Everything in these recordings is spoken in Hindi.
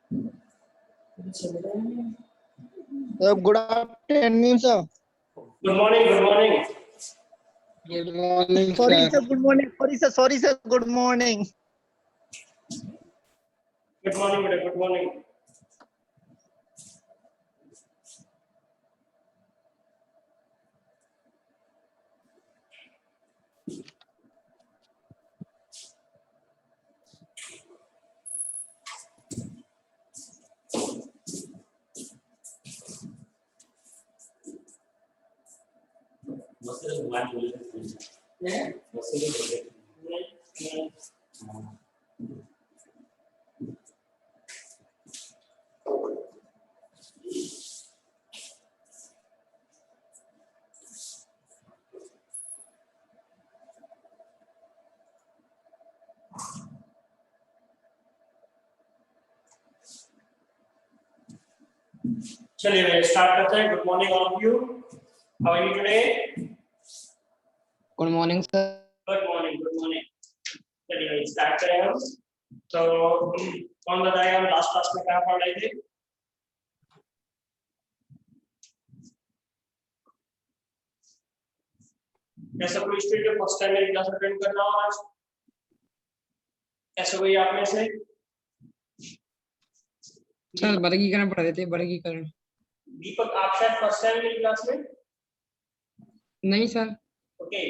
Good afternoon, sir. Good morning. Good morning. Good morning, Sorry, sir. sir. Good morning. Sorry, sir. Good morning. Good morning, madam. Good morning. चलिए स्टार्ट करते हैं. Good morning all of you. How are you today? Good morning, sir. Good morning. Good morning. चलिए स्टार्ट करें हम. तो कौन बताएगा हम लास्ट क्लास में क्या पढ़ रहे थे? ऐसा कोई स्टूडेंट फर्स्ट टाइम मेरी क्लास अटेंड कर रहा हो आज? ऐसा कोई आप में से? सर वर्गीकरण पढ़ रहे थे. वर्गीकरण. दीपक, आप शायद फर्स्ट टाइम मेरी क्लास में? नहीं sir. Okay.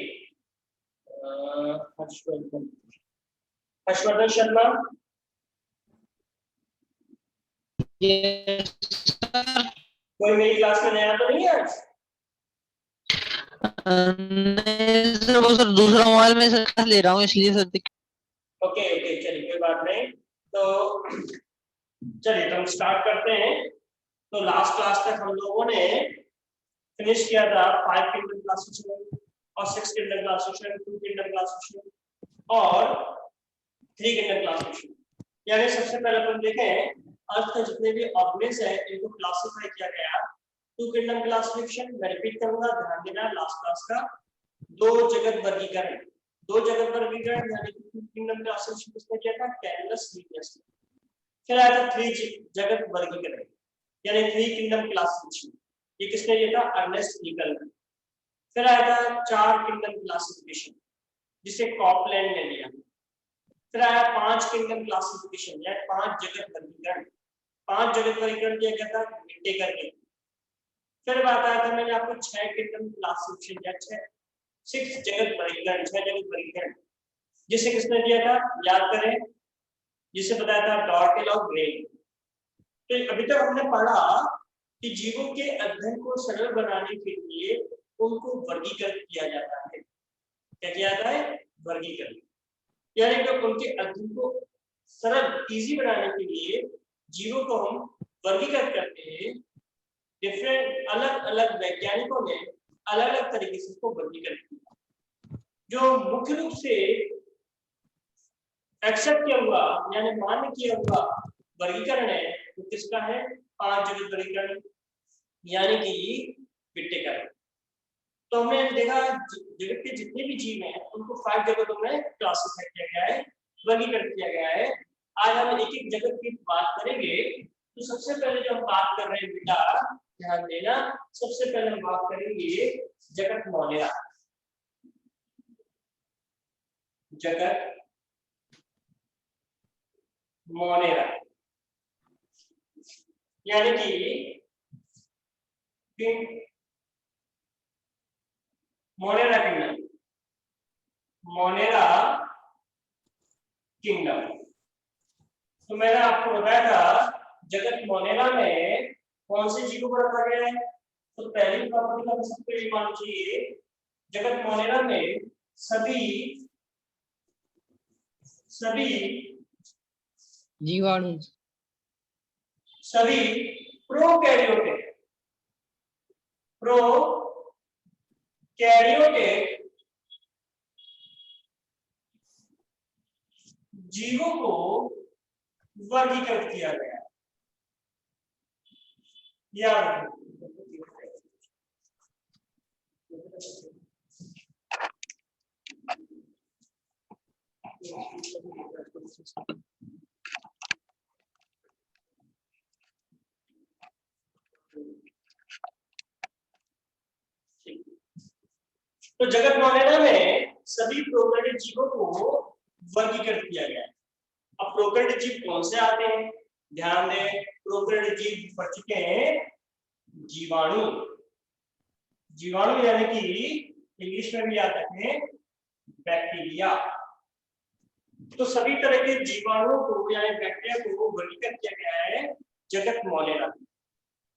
Harshvardhan Sharma. Yes, sir. कोई मेरी क्लास में नया तो नहीं है आज? नहीं सर, वो सर दूसरा मोबाइल में सर क्लास ले रहा हूँ इसलिए सर. ओके ओके, चलिए कोई बात नहीं. तो चलिए तो हम स्टार्ट करते हैं. तो लास्ट क्लास तक हम लोगों ने फिनिश किया था 5 किंगडम क्लासिफिकेशन और 6 किंगडम क्लासिफिकेशन, 2 किंगडम क्लासिफिकेशन और 3 किंगडम क्लासिफिकेशन. यानी सबसे पहले अपन देखें अर्थ के जितने भी ऑर्गेनिज्म है इनको क्लासिफाई किया गया. 2 किंगडम क्लासिफिकेशन मैं रिपीट करूंगा, ध्यान देना. लास्ट क्लास का 2 जगत वर्गीकरण. 2 जगत वर्गीकरण यानी कि 2 किंगडम क्लासिफिकेशन किसने किया था? Carlos Linnaeus. फिर आया था 3 जगत वर्गीकरण यानी 3 किंगडम क्लासिफिकेशन. ये किसने दिया था? Ernest Haeckel. फिर आया था 4 किंगडम क्लासिफिकेशन जिसे कॉपलैंड ने लिया. फिर आया 5 किंगडम क्लासिफिकेशन या 5 जगत वर्गीकरण. 5 जगत वर्गीकरण किया गया था विटेकर ने. फिर बात आया था मैंने आपको 6 किंगडम क्लासिफिकेशन या 6 जगत वर्गीकरण, 6 जगत वर्गीकरण जिसे किसने दिया था? याद करें, जिसे बताया था डॉर्टेल और ग्रे. तो अभी तक हमने पढ़ा कि जीवों के अध्ययन को सरल बनाने के लिए उनको वर्गीकृत किया जाता है. क्या किया जाता है? वर्गीकरण. यानी कि उनके अध्ययन को सरल इजी बनाने के लिए जीवों को हम वर्गीकृत करते हैं. डिफरेंट अलग अलग वैज्ञानिकों ने अलग अलग तरीके से इसको वर्गीकृत किया. जो मुख्य रूप से एक्सेप्ट किया हुआ यानी मान्य किया हुआ वर्गीकरण है वो किसका है? 5 जगत वर्गीकरण यानी कि विटेकर. तो हमने देखा जगत के जितने भी जीव हैं उनको 5 जगतों में क्लासिफाई किया गया है, वर्गीकृत किया गया है. आज हम एक एक जगत की बात करेंगे. तो सबसे पहले जो हम बात कर रहे हैं बेटा, ध्यान देना, सबसे पहले हम बात करेंगे जगत मोनेरा. जगत मोनेरा यानी कि मोनेरा किंगडम. Monera kingdom. तो मैंने आपको बताया था जगत मोनेरा में कौन से जीवों को रखा गया है. तो पहली प्रॉपर्टी का सबको ये मानना चाहिए, जगत मोनेरा में सभी जीवाणु, सभी प्रोकैरियोटिक जीवों को वर्गीकृत किया गया. याद तो जगत मोनेरा में सभी प्रोकैरियोटिक जीवों को वर्गीकृत किया गया है। अब प्रोकैरियोटिक जीव कौन से आते हैं, ध्यान दें, प्रोकैरियोटिक जीव पढ़ चुके हैं जीवाणु। जीवाणु यानी कि इंग्लिश में भी याद रखें बैक्टीरिया। तो सभी तरह के जीवाणुओं को यानी बैक्टीरिया को वर्गीकृत किया गया है जगत मोनेरा।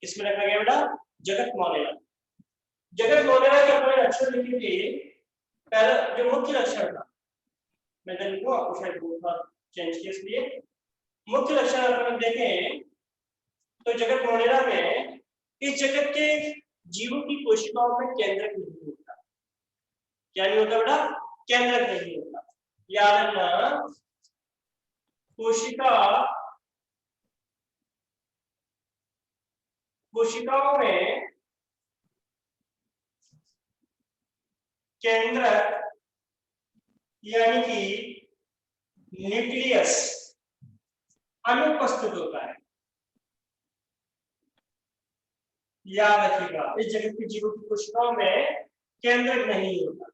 इसमें रखा गया बेटा जगत मोनेरा। जगत मोनेरा के अपने लक्षण लिखेंगे। पहला जो मुख्य लक्षण था, मैं लिखूंगा आपको शायद बहुत बार चेंज किया, इसलिए मुख्य लक्षण अपन देखें तो जगत मोनेरा में इस जगत के जीवों की कोशिकाओं में केंद्रक नहीं होता। क्या नहीं होता बेटा, केंद्रक नहीं होता। याद रखना, कोशिकाओं में केंद्रक यानी कि न्यूक्लियस अनुपस्थित होता है। याद रखिएगा, इस जगत के जीवों की कोशिकाओं में केंद्रक नहीं होता।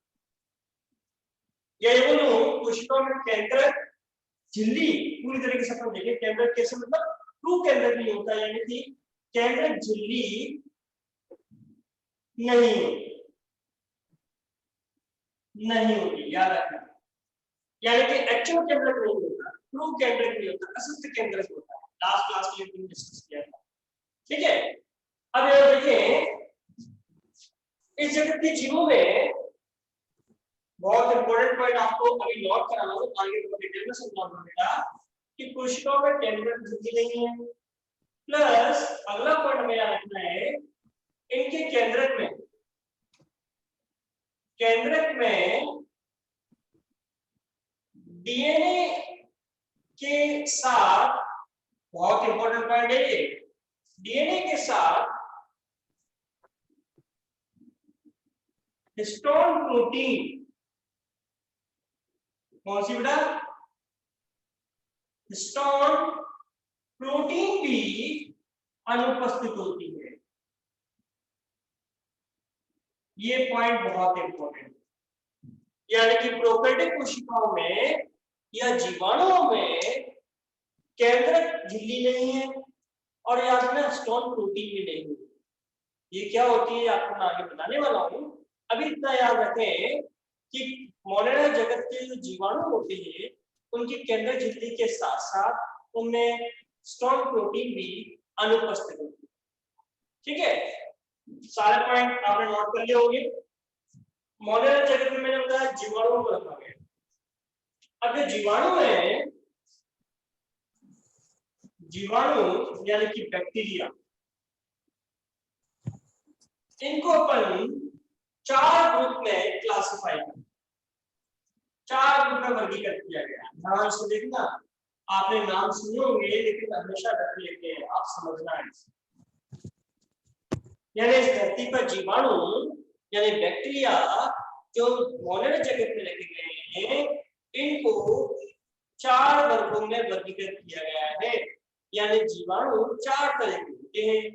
या ये बोलूं कोशिकाओं में केंद्रक झिल्ली पूरी तरीके से अपन देखें, केंद्रक कैसे मतलब ट्रू केंद्रक नहीं होता, यानी कि केंद्रक झिल्ली नहीं होती। याद रखना, यानी कि एक्चुअल केंद्रक नहीं होता, ट्रू केंद्रक नहीं होता, असत्य केंद्रक होता है। लास्ट क्लास के लिए डिस्कस किया था, ठीक है। अब ये देखें, इस जगत के जीवों में बहुत इंपॉर्टेंट पॉइंट आपको अभी नोट कराना हो, आगे तो डिटेल में समझाऊंगा बेटा कि कोशिकाओं में केंद्रक झिल्ली नहीं है। प्लस अगला पॉइंट हमें याद रखना है, इनके केंद्रक में डीएनए के साथ, बहुत इंपॉर्टेंट पॉइंट है ये, डीएनए के साथ हिस्टोन प्रोटीन, कौन सी बेटा, हिस्टोन प्रोटीन भी अनुपस्थित होती है। ये पॉइंट बहुत इंपॉर्टेंट है। यानी कि प्रोकैरियोटिक कोशिकाओं में या जीवाणुओं में केंद्रक झिल्ली नहीं है और याद रखना हिस्टोन प्रोटीन भी नहीं है। ये क्या होती है आपको मैं आगे बताने वाला हूं। अभी इतना याद रखें कि मोनेरा जगत के जो जीवाणु होते हैं उनकी केंद्रक झिल्ली के साथ साथ उनमें हिस्टोन प्रोटीन भी अनुपस्थित होती है। ठीक है, सारे पॉइंट आपने नोट कर लिए होंगे। मोनेरा जगत में मैंने बताया जीवाणुओं को रखा गया। अब ये जीवाणु यानी कि बैक्टीरिया, इनको अपन 4 ग्रुप में क्लासिफाई किया, 4 ग्रुप में वर्गीकृत किया गया। ध्यान से देखना, आपने नाम सुने होंगे लेकिन हमेशा रख लेते हैं, आप समझना है। यानी इस धरती पर जीवाणु यानी बैक्टीरिया जो मोनेरा जगत में रखे गए हैं, इनको 4 वर्गों में वर्गीकृत किया गया है। यानी जीवाणु 4 तरह के होते हैं।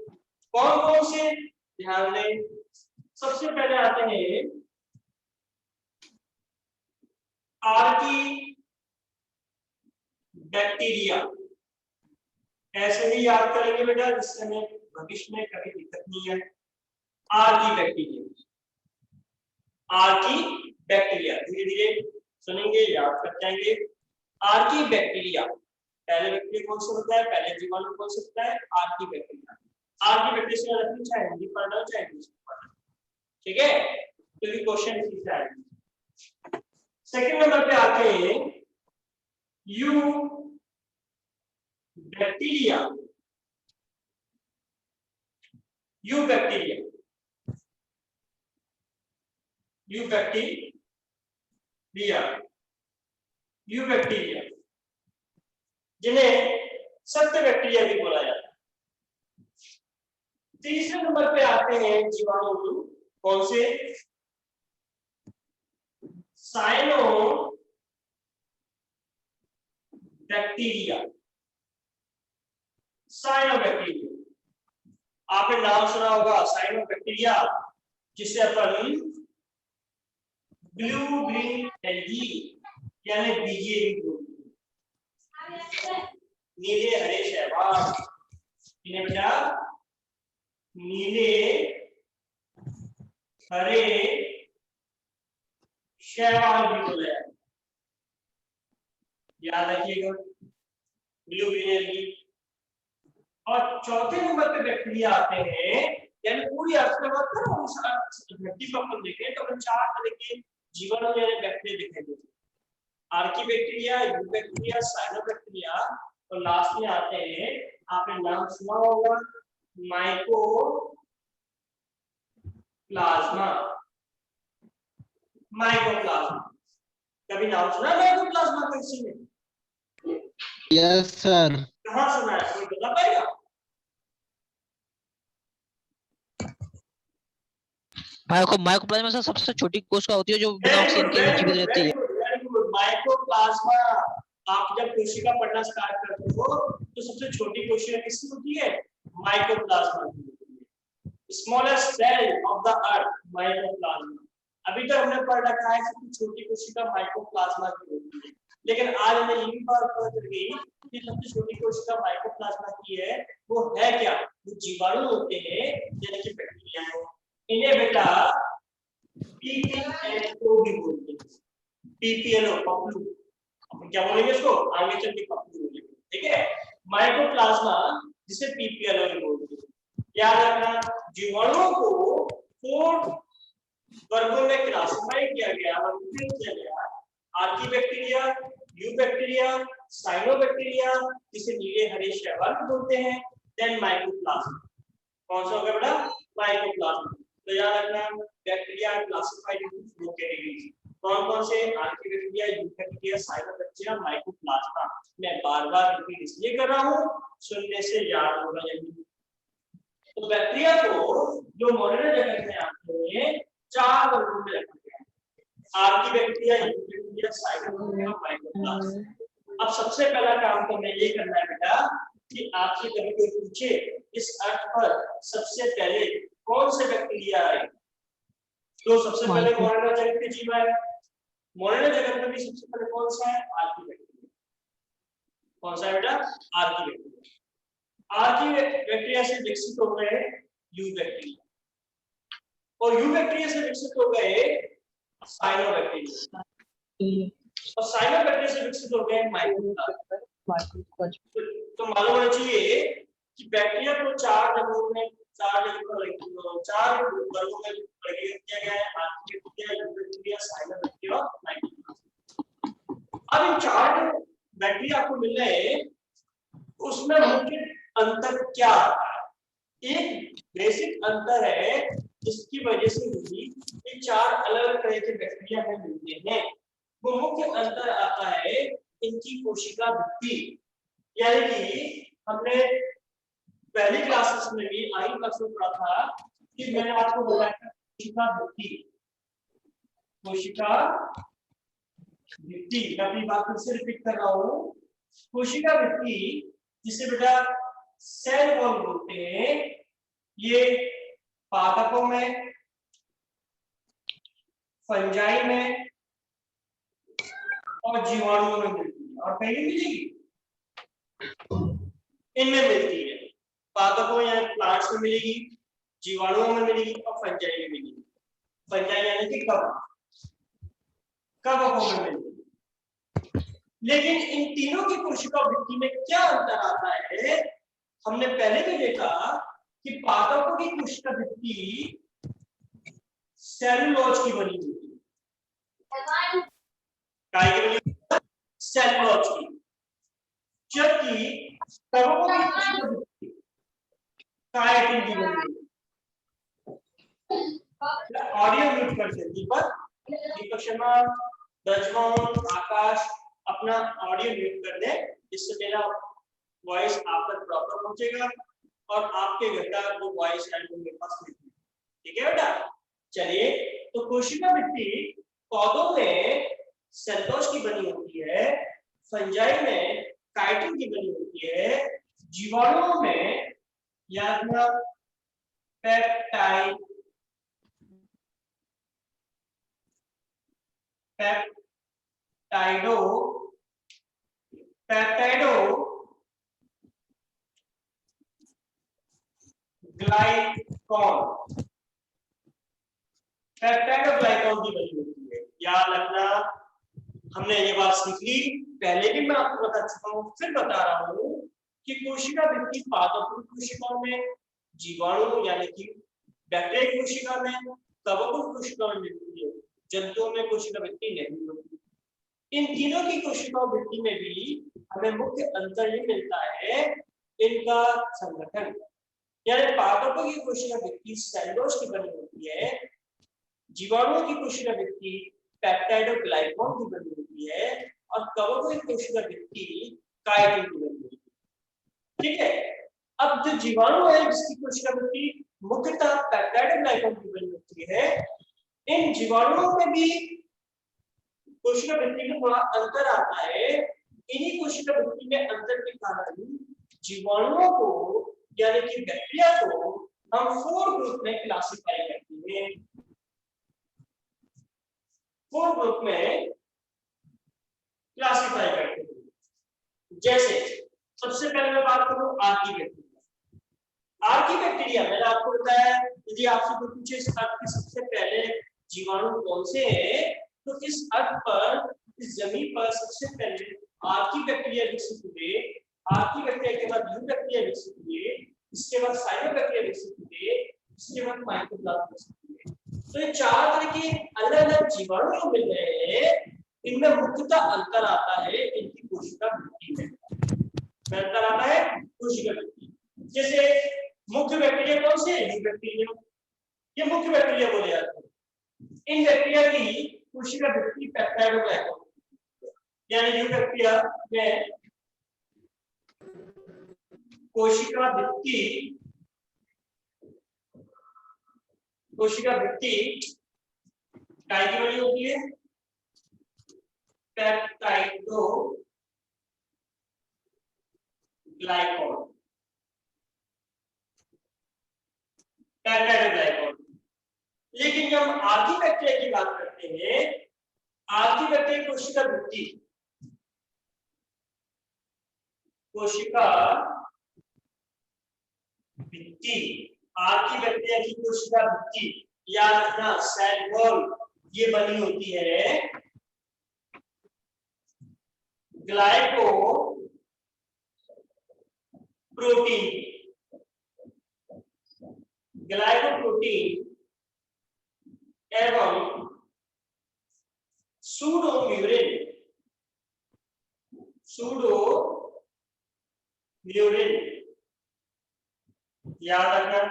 कौन कौन से, ध्यान दें। सबसे पहले आते हैं आर्की बैक्टीरिया। ऐसे ही याद करेंगे बेटा जिससे हमें भविष्य में कभी दिक्कत नहीं है। आर्की बैक्टीरिया, आर्की बैक्टीरिया, धीरे धीरे सुनेंगे याद कर जाएंगे। आर्की बैक्टीरिया, पहले बैक्टीरिया कौन सा होता है, पहले जीवाणु कौन सा होता है, आर्की बैक्टीरिया। आर्की बैक्टीरिया रखनी चाहे हिंदी पढ़ना हो चाहे इंग्लिश पढ़ना, ठीक है, क्योंकि क्वेश्चन इसी से आएंगे। सेकंड नंबर पे आते हैं you bacteria. You bacteria, you bacteria, you bacteria जिन्हें सत्य बैक्टीरिया भी बोला जाता है। तीसरे नंबर पे आते हैं जीवाणु, कौन से, साइनो बैक्टीरिया। साइनो बैक्टीरिया आपने नाम सुना होगा, साइनो बैक्टीरिया, जिसे अपन ब्लू ग्रीन एलगी यानी बीजेबी बोलते हैं। नीले हरे शैवाल, इन्हें बेटा नीले हरे शैवाल भी बोला जाता है, याद रखिएगा ब्लू ग्रीन एलगी। और चौथे नंबर पे बैक्टीरिया आते हैं, यानी पूरी अर्थव्यवस्था धरती पर अपन देखें तो 4 तरह के जीवन यानी बैक्टीरिया दिखाई देते हैं। आर्कीबैक्टीरिया, यूबैक्टीरिया, साइनोबैक्टीरिया और लास्ट में आते हैं, आपने नाम सुना होगा माइकोप्लाज्मा। माइकोप्लाज्मा कभी नाम सुना माइकोप्लाज्मा का किसी ने? Yes sir. कहाँ सुना है, कोई बता पाएगा? माइकोप्लाज्मा सर सबसे छोटी कोशिका होती है जो बिना ऑक्सीजन के भी जीवित रहती है। माइकोप्लाज्मा, आप जब कोशिका पढ़ना स्टार्ट करते हो तो सबसे छोटी कोशिका किसकी होती है? माइकोप्लाज्मा की होती है। Smallest cell of the earth mycoplasma. अभी तक हमने पढ़ रखा है सबसे छोटी कोशिका माइकोप्लाज्मा की होती है, लेकिन आज हमें ये भी पता चल गई कि सबसे छोटी कोशिका माइकोप्लाज्मा की है। वो है क्या? वो जीवाणु होते हैं जैसे कि बैक्टीरिया है। इन्हें बेटा पीपीएलओ भी बोलते हैं। पीपीएलओ पपलू, अपन क्या बोलेंगे इसको आगे चल के पपलू बोलेंगे, ठीक है। माइकोप्लाज्मा जिसे पीपीएलओ भी बोलते हैं। याद रखना जीवाणुओं को 4 वर्गों में क्लासिफाई किया गया, वर्गीकृत किया गया। आर्कीबैक्टीरिया, यूबैक्टीरिया, साइनोबैक्टीरिया जिसे नीले हरे शैवाल बोलते हैं, देन माइकोप्लाज्मा। कौन सा होगा बेटा? माइकोप्लाज्मा। तो याद रखना बैक्टीरिया क्लासिफाइड इनटू 4 कैटेगरीज। कौन-कौन से? Archaebacteria, eubacteria, cyanobacteria, mycoplasma. मैं बार-बार रिपीट इसलिए कर रहा हूं सुनने से याद होगा जल्दी। तो बैक्टीरिया को जो मॉडर्न जगत में आते हैं 4 वर्गों में रखा गया है। Archaebacteria, eubacteria, cyanobacteria, mycoplasma. अब सबसे पहला काम तो हमें ये करना है बेटा कि आपसे कभी कोई पूछे इस अर्थ पर सबसे पहले कौन से बैक्टीरिया आए, तो सबसे पहले मॉडर्न जगत में जीव आए। मॉडर्न जगत में भी सबसे पहले कौन सा है? आर्कीबैक्टीरिया। कौन सा है बेटा? आर्कीबैक्टीरिया। आर्कीबैक्टीरिया से विकसित हो गए यूबैक्टीरिया, और यूबैक्टीरिया से विकसित हो गए साइनोबैक्टीरिया, और साइनोबैक्टीरिया से विकसित हो गए माइकोप्लाज्मा। तो मालूम होना चाहिए कि बैक्टीरिया को 4 वर्गों में वर्गीकृत किया गया है। आर्कीबैक्टीरिया, यूबैक्टीरिया, साइनोबैक्टीरिया और माइकोप्लाज्मा। अब इन 4 बैक्टीरिया आपको मिल रहे हैं, उसमें मुख्य अंतर क्या आता है? एक बेसिक अंतर है जिसकी वजह से ही ये 4 अलग तरह के बैक्टीरिया हमें मिलते हैं। वो मुख्य अंतर आता है इनकी कोशिका भित्ति, यानी कि हमने पहली क्लासेस में भी आइन क्लास में पढ़ा था कि मैंने आपको बोला था कोशिका भित्ति। कोशिका भित्ति, मैं अपनी बात फिर से रिपीट कर रहा हूँ। कोशिका भित्ति जिसे बेटा सेल वॉल बोलते हैं, ये पादपों में, फंजाई में और जीवाणुओं में मिलती है। और कहीं मिलेगी? इनमें मिलती है। पादपों यानी प्लांट्स में मिलेगी, जीवाणुओं में मिलेगी और फंजाई में मिलेगी। फंजाई यानी कि कवकों में मिलेगी। लेकिन इन तीनों की कोशिका भित्ति में क्या अंतर आता है? हमने पहले भी देखा कि पादपों की कोशिका भित्ति सेलुलोज की बनी होती है। काय की बनी? सेलुलोज की। जबकि कवकों की कोशिका भित्ति काइटिन की बनी होती है। ऑडियो म्यूट कर दे दीपक शर्मा, ब्रजमोहन, आकाश अपना ऑडियो म्यूट कर दे, जिससे मेरा वॉइस आप तक प्रॉपर पहुंचेगा और आपके घर का जो वॉइस है वो मेरे पास मिलेगा। ठीक है बेटा? चलिए, तो कोशिका भित्ति पौधों में सेलुलोज की बनी होती है, फंजाई में काइटिन की बनी होती है, जीवाणुओं में या पेप्टाइड पेप्टाइडो पेप्टाइडो ग्लाइकॉन पेप्टाइडोग्लाइकॉन की बनी होती है। याद रखना, हमने ये बात सीख ली, पहले भी मैं आपको बता चुका हूँ, फिर बता रहा हूँ कि कोशिका वृद्धि पादप कोशिकाओं में, जीवाणु यानी कि बैक्टीरिया कोशिका में, कवक कोशिका में मिलती है, जंतुओं में कोशिका वृद्धि नहीं होती। इन तीनों की कोशिका वृद्धि में भी हमें मुख्य अंतर ये मिलता है इनका संगठन, यानी पादपों की कोशिका वृद्धि सेलुलोज की बनी होती है, जीवाणुओं की कोशिका वृद्धि पेप्टाइडोग्लाइकॉन की बनी होती है, और कवकों की कोशिका वृद्धि काइटिन की बनी होती है। ठीक है, अब जो जीवाणु है जिसकी कोशिका वृद्धि मुख्यतः पेप्टाइडोग्लाइकॉन की बनी होती है, इन जीवाणुओं में भी कोशिका वृद्धि में थोड़ा अंतर आता है। इन्हीं कोशिका वृद्धि में अंतर के कारण जीवाणुओं को यानी कि बैक्टीरिया को हम 4 ग्रुप में क्लासिफाई करते हैं। 4 ग्रुप में क्लासिफाई करते हैं। जैसे सबसे पहले मैं बात करूं आर्की बैक्टीरिया। आर्की बैक्टीरिया मैंने आपको बताया, यदि आपसे कोई पूछे इस अर्थ के सबसे पहले जीवाणु कौन से हैं, तो इस अर्थ पर, इस जमीन पर सबसे पहले आर्की बैक्टीरिया विकसित हुए। आर्की बैक्टीरिया के बाद यू बैक्टीरिया विकसित हुए, इसके बाद साइनोबैक्टीरिया विकसित हुए, इसके बाद माइकोप्लाज्मा विकसित हुए। तो ये 4 तरह के अलग-अलग जीवाणु जो मिल रहे हैं, इनमें मुख्यतः अंतर आता है इनकी कोशिका वृद्धि में। अंतर आता है कोशिका वृद्धि। जैसे मुख्य बैक्टीरिया कौन से हैं? यू बैक्टीरिया, ये मुख्य बैक्टीरिया बोले जाते हैं। इन बैक्टीरिया की कोशिका वृद्धि पेप्टाइडोग्लाइकॉन, यानी यू बैक्टीरिया में कोशिका वृद्धि काय की बनी होती है? पेप्टाइडोग्लाइकॉन। लेकिन जब हम आर्की बैक्टीरिया की बात करते हैं, आर्की बैक्टीरिया कोशिका वृद्धि आर्की बैक्टीरिया की कोशिका वृद्धि, याद रखना सेल वॉल ये बनी होती है ग्लाइको प्रोटीन एवं सूडोम्यूरिन याद रखना।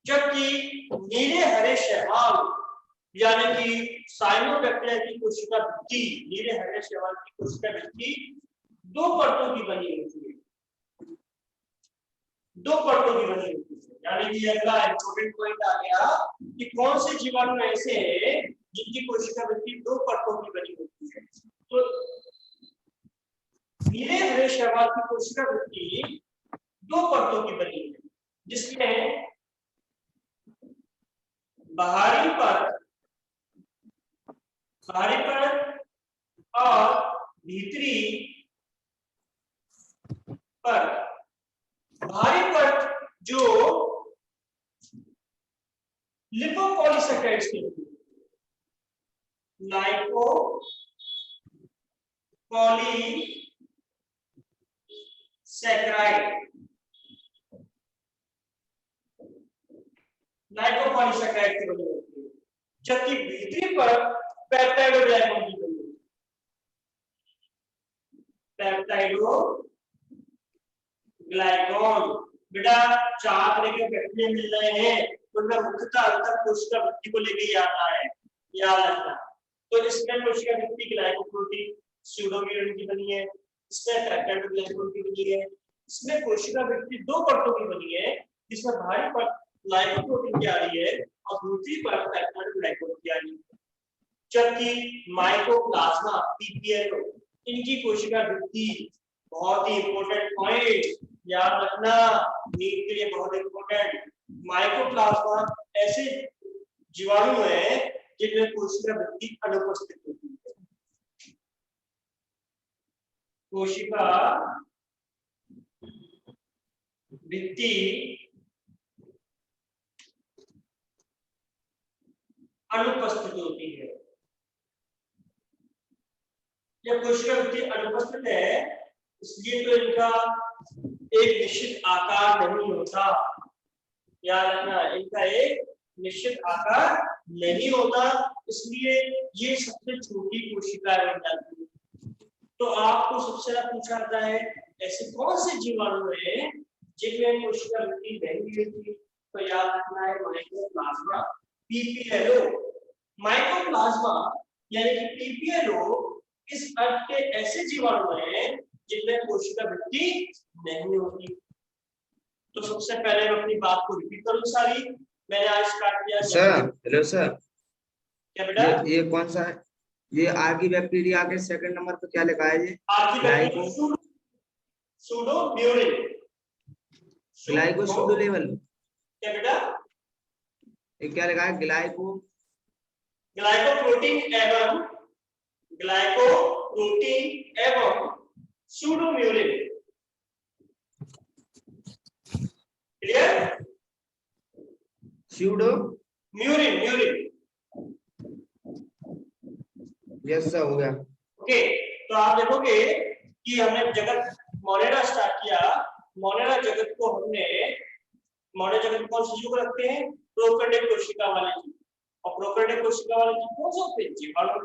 जबकि नीले हरे शैवाल यानी कि साइनोबैक्टीरिया की कोशिका वृद्धि, नीले हरे शैवाल की कोशिका वृद्धि 2 परतों की बनी होती है, 2 परतों की बनी होती है। यानी कि अगला इंपॉर्टेंट पॉइंट आ गया कि कौन से जीवाणु ऐसे हैं जिनकी कोशिका वृद्धि 2 परतों की बनी होती है। तो नीले हरे शैवाल की कोशिका वृद्धि 2 परतों की बनी है, जिसमें बाहरी परत और भीतरी परत। बाहरी परत जो लिपोपॉलीसैकेराइड्स के रूप में, लाइकोपॉलीसैकेराइड की बनी होती है, जबकि भीतरी परत पेप्टाइडोग्लाइकॉन की बनी होती है। पेप्टाइडोग्लाइकॉन बेटा 4 तरह के बैक्टीरिया मिल रहे हैं, उनमें मुख्यतः अंतर कोशिका वृद्धि को लेकर आता है, याद रखना। तो इसमें कोशिका वृद्धि ग्लाइकोप्रोटीन सूडोम्यूरिन की बनी है, इसमें पेप्टाइडोग्लाइकॉन की बनी है। इसमें कोशिका वृद्धि 2 परतों की बनी है, जिसमें बाहरी परत ग्लाइकोप्रोटीन की आ रही है और दूसरी परत पेप्टाइडोग्लाइकॉन की आ रही है। जबकि माइकोप्लाज्मा पीपीएलओ इनकी कोशिका वृद्धि, बहुत ही इंपॉर्टेंट पॉइंट याद रखना, नीट के लिए बहुत इंपॉर्टेंट। माइकोप्लाज्मा ऐसे जीवाणु है जिनमें कोशिका वृत्ति अनुपस्थित होती है। कोशिका वृत्ति अनुपस्थित होती है। जब कोशिका वृत्ति अनुपस्थित है इसलिए तो इनका एक निश्चित आकार नहीं होता, याद रखना, इनका एक निश्चित आकार नहीं होता, इसलिए ये सबसे छोटी कोशिकाएं बन जाती है। तो आपको सबसे ज्यादा पूछा जाता है ऐसे कौन से जीवाणु हैं जिनमें कोशिका वृत्ति नहीं होती, तो याद रखना है माइकोप्लाज्मा, पीपीएलओ। माइकोप्लाज्मा यानी कि पीपीएलओ इस अर्थ के ऐसे जीवाणु हैं जिनमें कोशिका वृत्ति नहीं होती। तो सबसे पहले मैं अपनी बात को रिपीट करूं सारी। मैंने आज स्टार्ट किया सर। हेलो सर, क्या बेटा? ये कौन सा है? ये आर्की बैक्टीरिया के सेकंड नंबर पे क्या लिखा है? ये archaebacteria pseudo murein, glyco pseudo level. क्या बेटा? ये क्या लिखा है? ग्लाइकोप्रोटीन एवं pseudo murein. Clear? Pseudo murein. Yes sir, हो गया। ओके, तो आप देखोगे कि हमने जगत मोनेरा स्टार्ट किया। मोनेरा जगत को हमने मोनेरा जगत कौन सी जीव को रखते हैं? प्रोकैरियोटिक कोशिका वाले जीव। और प्रोकैरियोटिक कोशिका वाले जीव कौन से होते हैं? जीवाणु।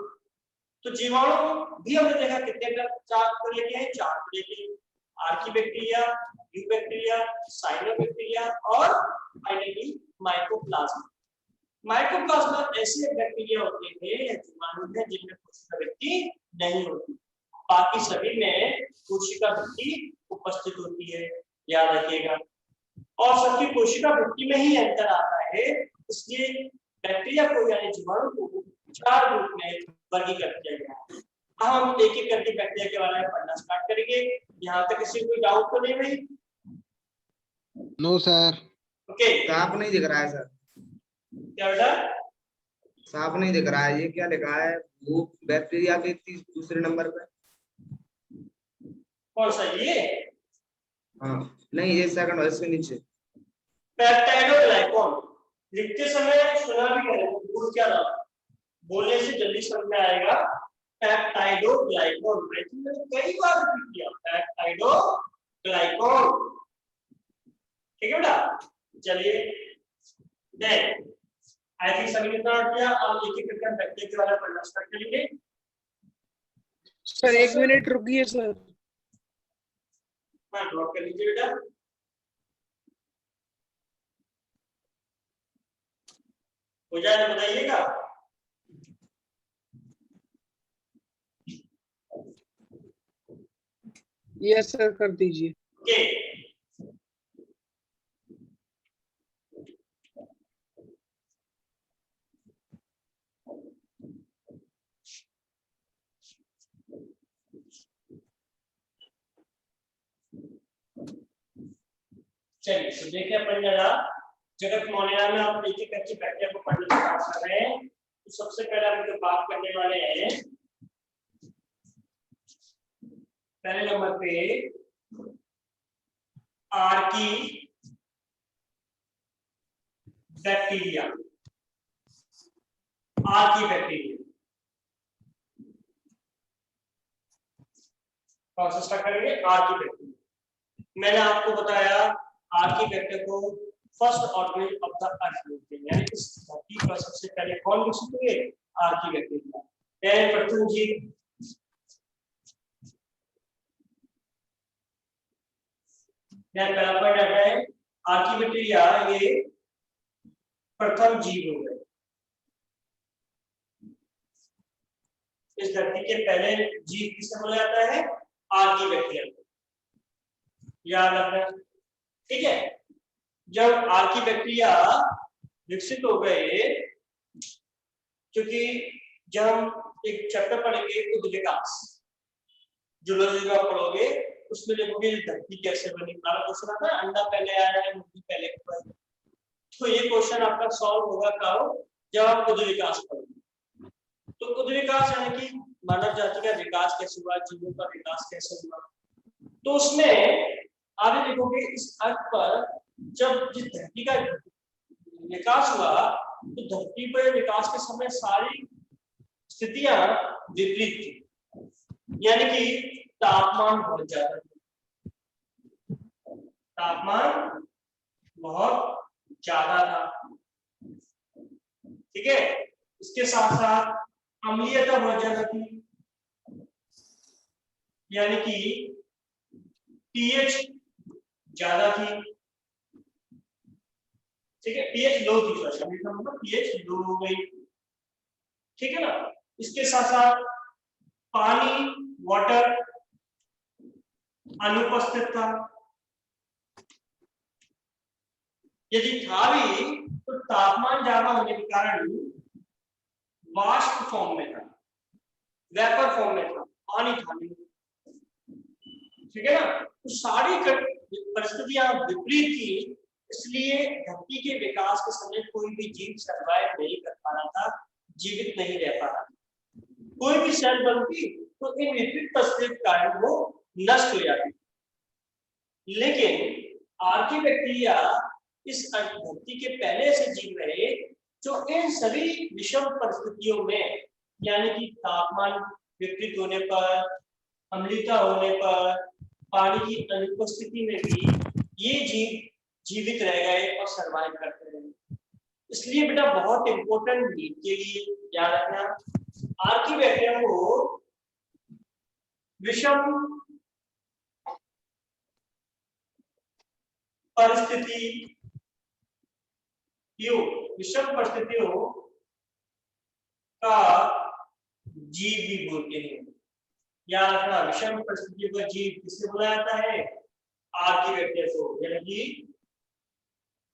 तो जीवाणु भी हमने देखा कितने चार को लेके हैं, 4 को लेके, आर्की बैक्टीरिया, यूबैक्टीरिया, साइनोबैक्टीरिया और फाइनली माइकोप्लाज्मा। माइकोप्लाज्मा ऐसे बैक्टीरिया होते हैं या जीवाणु हैं जिनमें कोशिका वृत्ति नहीं होती, बाकी सभी में कोशिका वृत्ति उपस्थित होती है, याद रखिएगा। और सबकी कोशिका वृत्ति में ही अंतर आता है, इसलिए बैक्टीरिया को यानी जीवाणु को 4 ग्रुप में वर्गीकृत किया गया है। हम एक एक करके बैक्टीरिया के बारे में पढ़ना स्टार्ट करेंगे। यहाँ तक किसी को कोई डाउट तो नहीं भाई? No sir. ओके, साफ नहीं दिख रहा है सर। क्या बेटा? साफ नहीं दिख रहा है। ये क्या लिखा है? वो बैक्टीरिया के दूसरे नंबर पे। कौन सा ये? हाँ नहीं, ये सेकंड है, इसके नीचे। पेप्टाइडोग्लाइकॉन लिखते समय सुना भी करें, भूल क्या ना, बोलने से जल्दी समझ में आएगा। पेप्टाइडोग्लाइकॉन मैंने कई बार रिपीट किया, पेप्टाइडोग्लाइकॉन। ठीक है बेटा? चलिए देन आई थिंक सभी ने नोट किया। अब एक एक करके बैक्टीरिया के बारे में पढ़ना स्टार्ट करेंगे। सर 1 मिनट रुकिए सर। हाँ, ड्रॉप कर लीजिए बेटा। हो जाए तो बताइएगा। यस सर, कर दीजिए। ओके, चलिए तो देखिए अपन जरा जगत मोनेरा में आप एक एक करके बैक्टीरिया को पढ़ना स्टार्ट कर रहे हैं। तो सबसे पहले हम जो बात करने वाले हैं, पहले नंबर पे आर्की बैक्टीरिया। आर्की बैक्टीरिया कौन सा स्टार्ट करेंगे? Archie bacteria. मैंने आपको बताया आर्की बैक्टीरिया को फर्स्ट ऑर्गेनिज्म ऑफ द अर्थ बोलते हैं, यानी इस धरती पर सबसे पहले कौन विकसित हुए? Archie bacteria. पहले प्रथम जीव पहला पॉइंट आता है आर्की बैक्टीरिया, ये प्रथम जीव हो गए। इस धरती के पहले जीव किसे बोला जाता है? Archie bacteria. याद रखना, ठीक है? जब आर्की बैक्टीरिया विकसित हो गए, क्योंकि जब हम एक चैप्टर पढ़ेंगे उद्विकास, जूलॉजी का पढ़ोगे, उसमें देखोगे धरती कैसे बनी। क्वेश्चन आता है अंडा पहले आया है मुर्गी पहले, तो ये क्वेश्चन आपका सॉल्व होगा कब? जब आप उद्विकास पढ़ोगे। विकास यानी कि मानव जाति का विकास कैसे हुआ, जीवों का विकास कैसे हुआ। तो उसमें आगे देखोगे इस अर्थ पर जब जिस धरती का विकास हुआ तो धरती पर विकास के समय सारी स्थितियां विपरीत थी, यानी कि तापमान बहुत ज्यादा था, तापमान बहुत ज्यादा था, ठीक है। इसके साथ साथ अम्लीयता बहुत ज्यादा थी, यानी कि पीएच ज्यादा थी, ठीक है। पीएच लो थी, मतलब पीएच लो हो गई, ठीक है ना। इसके साथ साथ पानी वाटर अनुपस्थित था, यदि था भी तो तापमान ज्यादा होने के कारण वाष्प फॉर्म में था, वेपर फॉर्म में था, पानी था नहीं, ठीक है ना। तो सारी परिस्थितियां विपरीत थी, इसलिए धरती के विकास के समय कोई भी जीव सर्वाइव नहीं कर पा रहा था, जीवित नहीं रह पा रहा था। कोई भी सेल बनती तो इन विपरीत परिस्थितियों के कारण वो नष्ट हो जाती। लेकिन आर्किबैक्टीरिया इस धरती के पहले से जीव रहे जो इन सभी विषम परिस्थितियों में, यानी कि तापमान विपरीत होने पर, अम्लीयता होने पर, पानी की अनुपस्थिति में भी ये जीव जीवित रह गए और सरवाइव करते रहे। इसलिए बेटा बहुत इंपॉर्टेंट नीड के लिए याद रखना, आर्किबैक्टीरिया को विषम परिस्थितियों का जीव भी बोलते हैं। याद रखना, विषम परिस्थितियों का जीव किससे बोला जाता है? आर्किबैक्टीरिया को, यानी कि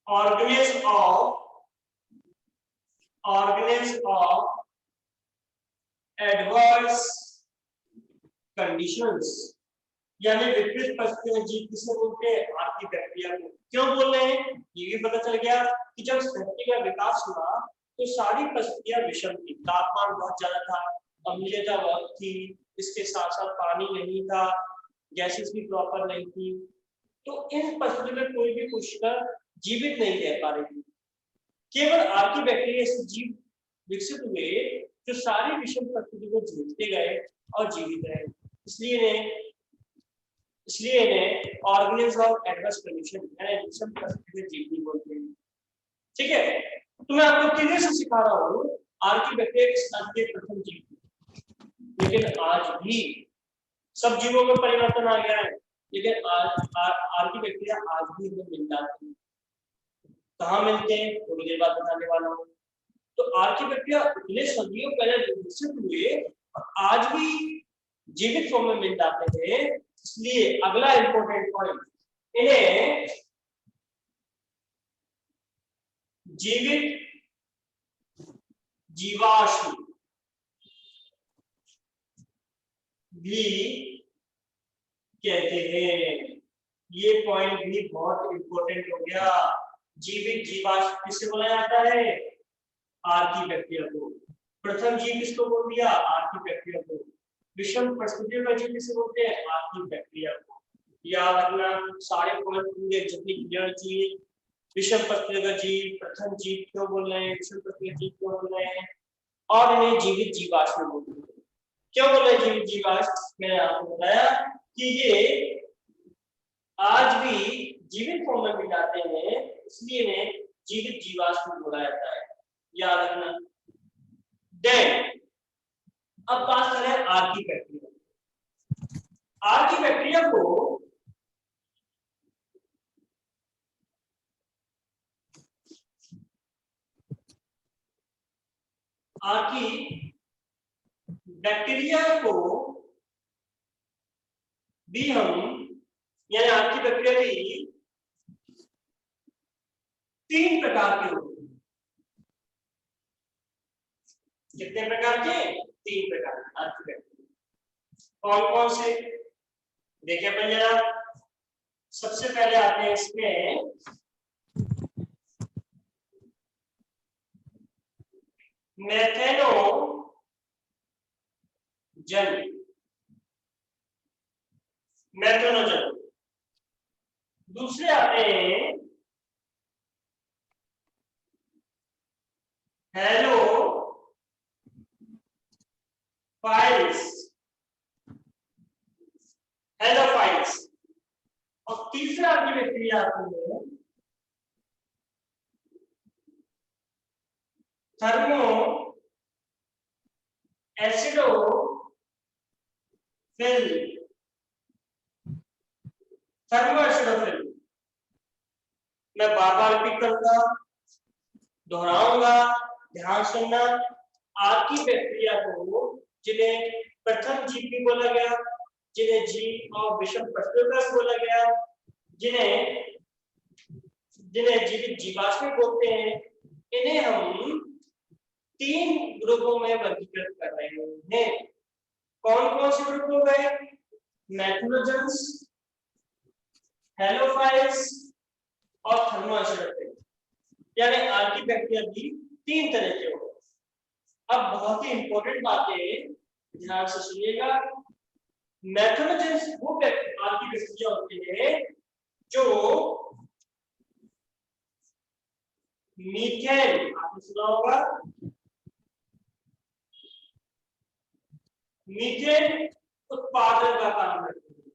ऑर्गेनिज्म ऑफ एडवर्स कंडीशंस, यानी विपरीत परिस्थितियों में जीव किसे बोलते हैं? आर्किबैक्टीरिया को। क्यों बोल रहे हैं ये भी पता चल गया कि जब धरती का विकास हुआ तो सारी परिस्थितियां विषम थी, तापमान बहुत ज्यादा था, अम्लीयता बहुत थी, इसके साथ साथ पानी नहीं था, गैसेस भी प्रॉपर नहीं थी। तो इन परिस्थितियों में कोई भी कोशिका जीवित नहीं रह पा रही थी। केवल आर्किबैक्टीरिया से जीव विकसित हुए जो सारी विषम परिस्थितियों को झेलते गए और जीवित रहे। इसलिए इन्हें ऑर्गेनिज्म ऑफ एडवर्स कंडीशन यानी विषम परिस्थिति में जीव भी बोलते हैं, ठीक है। तो मैं आपको क्लियर से सिखा रहा हूँ आर्किबैक्टीरिया इस अर्थ के प्रथम जीव, लेकिन आज भी सब जीवों में परिवर्तन आ गया है, लेकिन आर्किबैक्टीरिया आज भी हमें मिल जाते हैं। कहाँ मिलते हैं थोड़ी देर बाद बताने वाला हूँ। तो आर्किबैक्टीरिया इतने सदियों पहले विकसित हुए और आज भी जीवित फॉर्म में मिल जाते हैं। इसलिए अगला इंपॉर्टेंट पॉइंट, इन्हें जीवित जीवाश्म भी कहते हैं। ये पॉइंट भी बहुत इंपॉर्टेंट हो गया। जीवित जीवाश्म किसे बोला जाता है? आर्किबैक्टीरिया को। प्रथम जीव किसको बोल दिया? आर्किबैक्टीरिया को। विषम परिस्थितियों का जीव किसे बोलते हैं? आर्किबैक्टीरिया को। याद रखना सारे पॉइंट पूरे जितनी क्लियर चाहिए। विषम परिस्थितियों का जीव, प्रथम जीव क्यों बोल रहे हैं, विषम परिस्थितियों जीव क्यों बोल रहे हैं, और इन्हें जीवित जीवाश्म बोलते हैं। क्यों बोल रहे हैं जीवित जीवाश्म? मैंने आपको बताया कि ये आज भी जीवित फॉर्म में मिल जाते हैं, इसलिए इन्हें जीवित जीवाश्म बोला जाता है। याद रखना। देन अब बात करें आर्किबैक्टीरिया। आर्किबैक्टीरिया को भी हम यानी आर्किबैक्टीरिया भी 3 प्रकार के होते हैं। कितने प्रकार के? 3 प्रकार के आर्किबैक्टीरिया। कौन कौन से देखिए अपन जरा। सबसे पहले आते हैं इसमें मेथेनो जन, मेथनोजन। दूसरे आते हैं हेलो फाइल्स, हेलो फाइल्स। और तीसरे आपकी बैक्टीरिया आती है थर्मो एसिडोफिल, थर्मो एसिडोफिल। मैं बार बार रिपीट करूंगा, दोहराऊंगा, ध्यान सुनना। आपकी बैक्टीरिया को जिन्हें प्रथम जीव भी बोला गया, जिन्हें जीव और विषम प्रत्युत्तर बोला गया, जिन्हें जीवित जीवाश्म बोलते हैं, इन्हें हम 3 ग्रुपों में वर्गीकृत कर रहे हैं। कौन कौन से ग्रुप हो गए? मेथनोजेंस, हेलोफाइल्स और थर्मोएसिडोफिल। यानी आपकी बैक्टीरिया भी 3 तरह के हो। अब बहुत ही इंपॉर्टेंट बातें ध्यान से सुनिएगा। मेथनोजेंस वो आपकी बैक्टीरिया होते हैं जो मीथेन, आपने सुना होगा, मीथेन उत्पादन का काम करते हैं,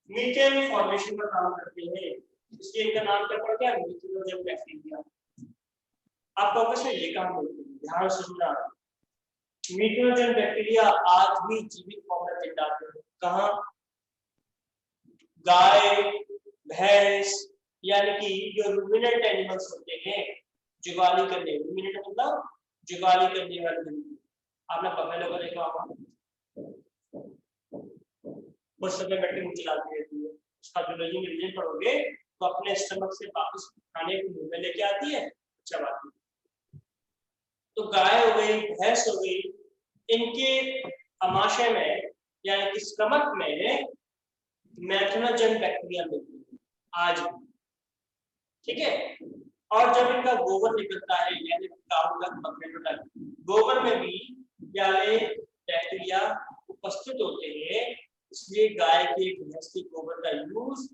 मीथेन फॉर्मेशन का काम करते हैं। इसलिए इनका नाम क्या पड़ गया? मेथनोजेन बैक्टीरिया। आप फोकस में ये काम करते हैं, ध्यान से सुनना। मेथनोजेन बैक्टीरिया आज भी जीवित फॉर्म में जिंदा हैं। कहाँ? गाय, भैंस, यानी कि जो रूमिनेंट एनिमल्स होते हैं, जुगाली करने, रूमिनेंट मतलब जुगाली करने वाले जंतु। आपने बफेलो को देखा होगा, कुछ समय बैठ के मुंह चलाती रहती है, उसका बायोलॉजी में रीजन पढ़ोगे तो अपने स्टमक से वापस खाने को मुंह में लेके आती है, चबाती है। तो गाय हो गई, भैंस हो गई, इनके अमाशय में यानी कि स्टमक में मेथनोजेन बैक्टीरिया मिलती है आज भी, ठीक है। और जब इनका गोबर निकलता है, यानी काऊ का बफेलो का गोबर में भी यानी बैक्टीरिया उपस्थित होते हैं। इसलिए गाय के, भैंस के गोबर का यूज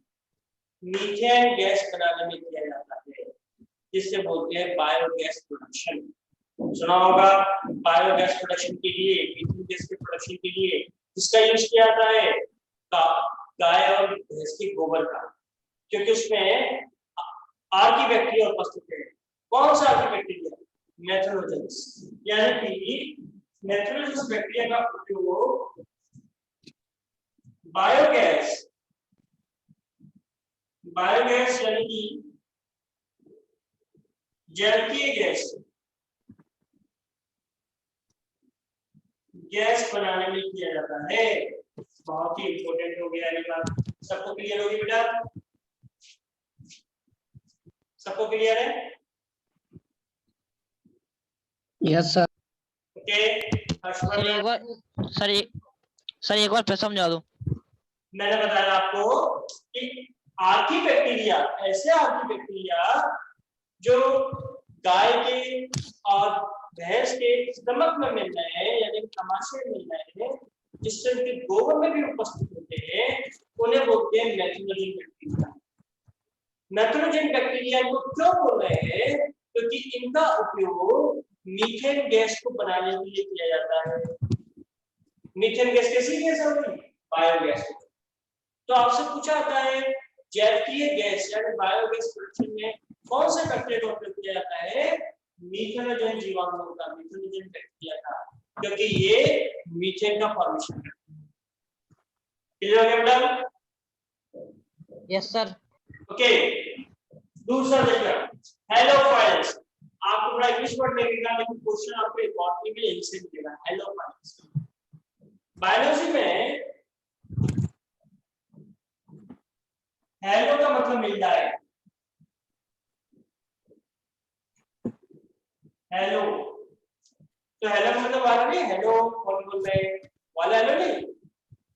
मीथेन गैस बनाने में किया जाता है, जिससे बोलते हैं बायोगैस प्रोडक्शन। सुना होगा, बायोगैस प्रोडक्शन के लिए, मीथेन गैस के प्रोडक्शन के लिए किसका यूज किया जाता है? गाय और भैंस के गोबर का, क्योंकि उसमें आर्की बैक्टीरिया उपस्थित है। कौन सा आर्की बैक्टीरिया? मेथनोजेंस। यानी कि मेथनोजेंस बैक्टीरिया का उपयोग बायोगैस, बायोगैस यानी कि जैविक गैस, गैस बनाने में किया जाता है। बहुत ही इंपॉर्टेंट हो गया ये बात। सबको क्लियर होगी बेटा? सबको क्लियर है? Yes sir. ओके, सर एक बार फिर समझा दो। मैंने बताया आपको कि आर्की बैक्टीरिया, ऐसे आर्की बैक्टीरिया जो गाय के और भैंस के स्टमक में मिल रहे हैं, यानी तमाशे में मिल रहे हैं, जिससे उनके गोबर में भी उपस्थित होते हैं, उन्हें बोलते हैं मेथनोजेन बैक्टीरिया। मेथनोजेन बैक्टीरिया को क्यों बोल रहे हैं? क्योंकि इनका उपयोग मीथेन गैस को बनाने के लिए किया जाता है। मीथेन गैस कैसी गैस होगी? बायोगैस। तो आपसे पूछा जाता है जैविक गैस यानी बायोगैस प्रोडक्शन में कौन से बैक्टीरिया का उपयोग किया जाता है? मीथेनोजेन जीवाणुओं का, मीथेनोजेन बैक्टीरिया का, क्योंकि ये मीथेन का फॉर्मेशन करते हैं। क्लियर हो गया बेटा? Yes sir. ओके, दूसरा देखिए, हेलोफाइल्स। आपको बड़ा इंग्लिश वर्ड लगेगा, लेकिन क्वेश्चन आपको बॉटनी में यही से मिलेगा, हेलोफाइल्स। बायोलॉजी में हेलो का मतलब मिलता है, हेलो। तो हेलो का मतलब वाला नहीं, हेलो कौन बोल रहे हैं वाला हेलो नहीं।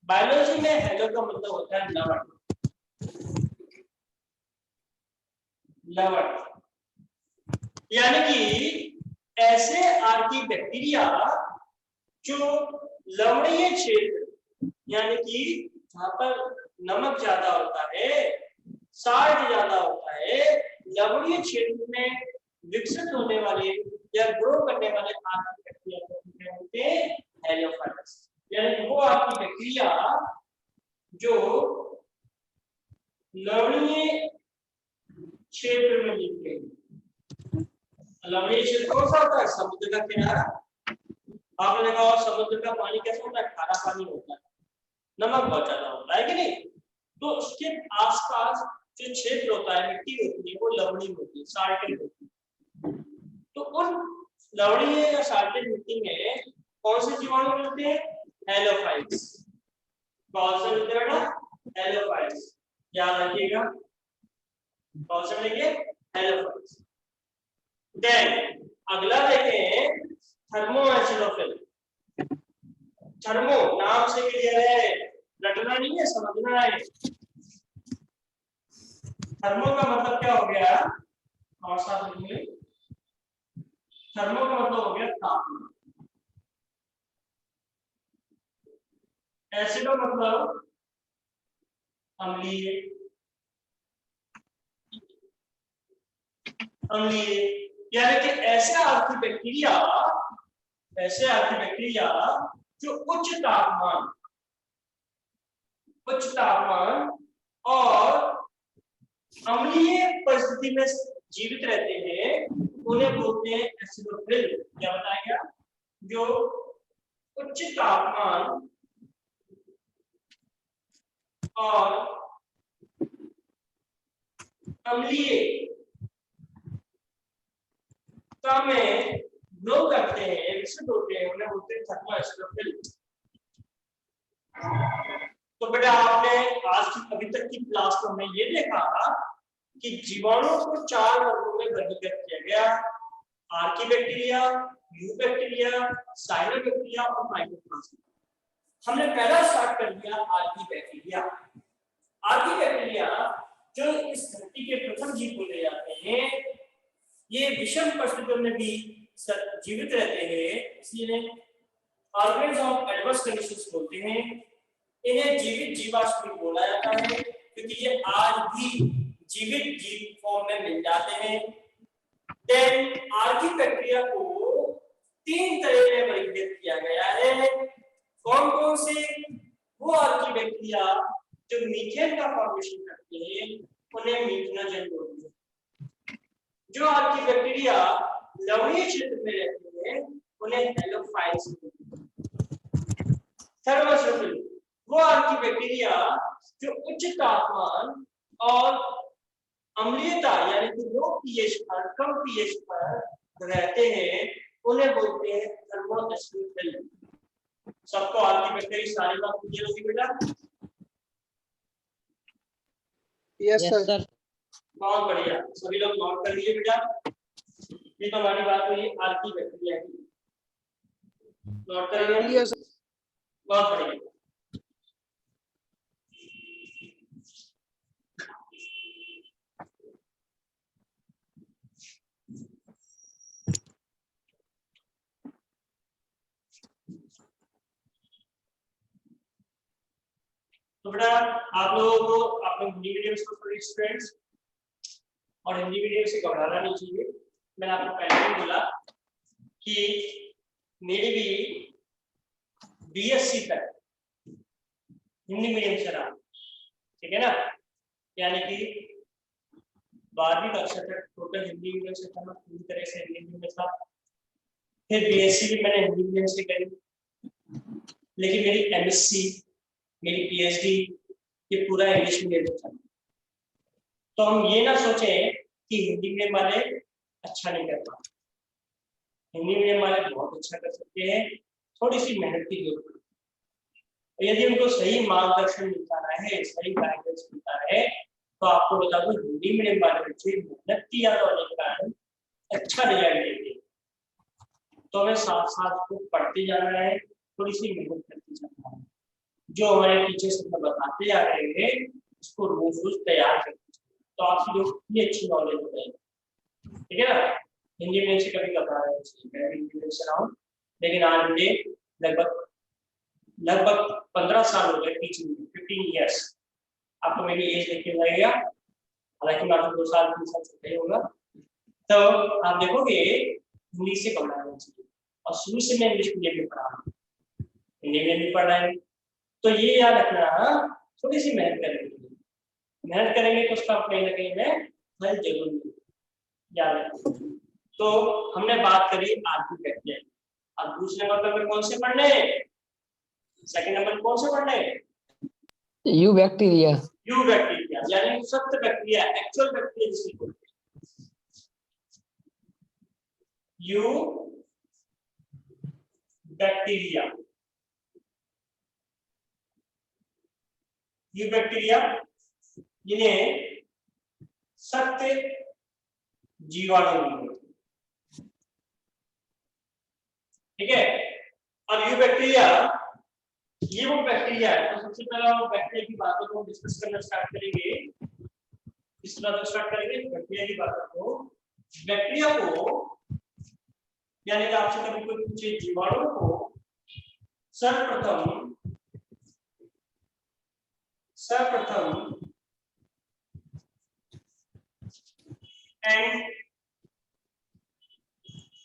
बायोलॉजी में हेलो का मतलब होता है लवण, लवण। यानी कि ऐसे आर्की बैक्टीरिया जो लवणीय क्षेत्र यानी कि जहां पर नमक ज्यादा होता है, साल्ट ज्यादा होता है, लवणीय क्षेत्र में विकसित होने वाले या ग्रो करने वाले आपकी बैक्टीरिया को क्या बोलते हैं? हेलोफाइट्स। यानी वो आपकी बैक्टीरिया जो लवणीय क्षेत्र में मिलते हैं। लवणीय क्षेत्र कौन सा होता है? समुद्र का किनारा। आपने देखा होगा समुद्र का पानी कैसा होता है? खारा पानी होता है, नमक बहुत ज्यादा होता है कि नहीं? तो उसके आसपास जो क्षेत्र होता है, मिट्टी होती है, वो लवणीय होती है, साल्टेड होती है। तो उन लवणीय या साल्टेड मिट्टी में कौन से जीवाणु मिलते हैं? हेलोफाइट्स। कौन से मिलते हैं बेटा? हेलोफाइट्स। याद रखिएगा, कौन से मिलेंगे? हेलोफाइट्स। देन अगला देखें थर्मोएसिडोफिल। थर्मो नाम से क्लियर है, रटना नहीं है, समझना है। थर्मो का मतलब क्या हो गया? और साथ लिखेंगे, थर्मो का मतलब हो गया तापमान। एसिडो मतलब अम्लीय। अम्लीय यानी कि ऐसे आर्की बैक्टीरिया जो उच्च तापमान और अम्लीय परिस्थिति में जीवित रहते हैं, उन्हें बोलते हैं एसिडोफिल। क्या बताया गया? जो उच्च तापमान और अम्लीय में ग्रो करते हैं, विकसित होते हैं, उन्हें बोलते हैं थर्मोएसिडोफिल। तो बेटा आपने आज की अभी तक की क्लास में हमने ये देखा कि जीवाणुओं को 4 वर्गों में वर्गीकृत किया गया: Archie bacteria, you bacteria, cyanobacteria और माइकोप्लाज्मा। हमने पहला स्टार्ट कर दिया आर्की बैक्टीरिया। आर्की बैक्टीरिया जो इस धरती के प्रथम जीव बोले जाते हैं, ये विषम परिस्थितियों में भी जीवित रहते हैं, इसलिए ऑर्गेनिज्म ऑफ एडवर्स कंडीशंस बोलते हैं। इन्हें जीवित जीवाश्म भी बोला जाता है क्योंकि ये आज भी जीवित जीव फॉर्म में मिल जाते हैं। देन आर्की बैक्टीरिया को 3 तरह में वर्गीकृत किया गया है। कौन कौन से? वो आर्की बैक्टीरिया जो मीथेन का फॉर्मेशन करते हैं, उन्हें मीथेनोजन बोलते हैं। जो आर्की बैक्टीरिया लवणीय क्षेत्र में रहते हैं, उन्हें हेलोफाइट्स बोलते हैं। थर्मोएसिडोफिल वो आर्की बैक्टीरिया जो उच्च तापमान और अम्लीयता यानी कि लो पीएच पर, कम पीएच पर रहते हैं, उन्हें बोलते हैं थर्मोएसिडोफिल। सबको आर्की बैक्टीरिया सारी बात क्लियर होगी बेटा? Yes sir. बहुत बढ़िया, सभी लोग नोट कर लीजिए बेटा। ये तो हमारी बात हुई आर्की बैक्टीरिया की, नोट कर लीजिए। बहुत बढ़िया। तो बेटा आप लोगों को, आप लोग हिंदी मीडियम स्टूडेंट्स और हिंदी मीडियम से घबराना नहीं चाहिए। मैंने आपको पहले ही बोला कि मेरी भी बीएससी तक हिंदी मीडियम से रहा, ठीक है ना? यानी कि 12वीं कक्षा तक टोटल हिंदी मीडियम से था, मैं पूरी तरह से हिंदी मीडियम में था। फिर बीएससी भी मैंने हिंदी मीडियम से करी, लेकिन मेरी एमएससी, मेरी पीएचडी ये पूरा इंग्लिश मीडियम था। तो हम ये ना सोचें कि हिंदी मीडियम वाले अच्छा नहीं कर पाते। हिंदी मीडियम वाले बहुत अच्छा कर सकते हैं, थोड़ी सी मेहनत की जरूरत है। यदि उनको सही मार्गदर्शन मिलता रहे, सही गाइडेंस मिलता रहे, तो आपको बता दूं हिंदी मीडियम वाले बच्चे मेहनत की याद होने के कारण अच्छा रिजल्ट देते हैं। तो हमें साथ साथ को पढ़ते जाना है, थोड़ी सी मेहनत करते जाना है। जो हमारे टीचर्स हमें बताते जा रहे हैं उसको रोज रोज तैयार करते हैं, तो आपकी लोग की अच्छी नॉलेज हो जाएगी, ठीक है ना? हिंदी मीडियम से कभी घबराना नहीं चाहिए, मैं हिंदी मीडियम से रहा हूँ, लेकिन आज मुझे लगभग लगभग 15 साल हो गए टीचिंग में, 15 ईयर्स। आपको मेरी एज देख के लगेगा, हालांकि मैं आपको 2 साल 3 साल छोटा ही होगा। तो आप देखोगे इंग्लिश से पढ़ना चाहिए, और शुरू से मैं इंग्लिश मीडियम में पढ़ा हूँ, हिंदी में भी पढ़ा है। तो ये याद रखना, थोड़ी सी मेहनत करेंगे तो उसका कहीं ना कहीं में फल जरूर मिलेगा, याद रखना। तो हमने बात करी आर्थिक बैक्टीरिया। अब दूसरे नंबर पे कौन से पढ़ने, सेकंड नंबर कौन से पढ़ने, यू बैक्टीरिया। यू बैक्टीरिया यानी सत्य बैक्टीरिया, एक्चुअल बैक्टीरिया जिसको बोलते हैं, यू बैक्टीरिया। यू बैक्टीरिया जिन्हें सत्य जीवाणु, ठीक है। और यू बैक्टीरिया ये वो बैक्टीरिया है। तो सबसे पहले हम बैक्टीरिया की बातों को डिस्कस करना स्टार्ट करेंगे। इस तरह से स्टार्ट करेंगे बैक्टीरिया की बातों को। बैक्टीरिया को यानी कि आपसे कभी कोई पूछे जीवाणु को सर्वप्रथम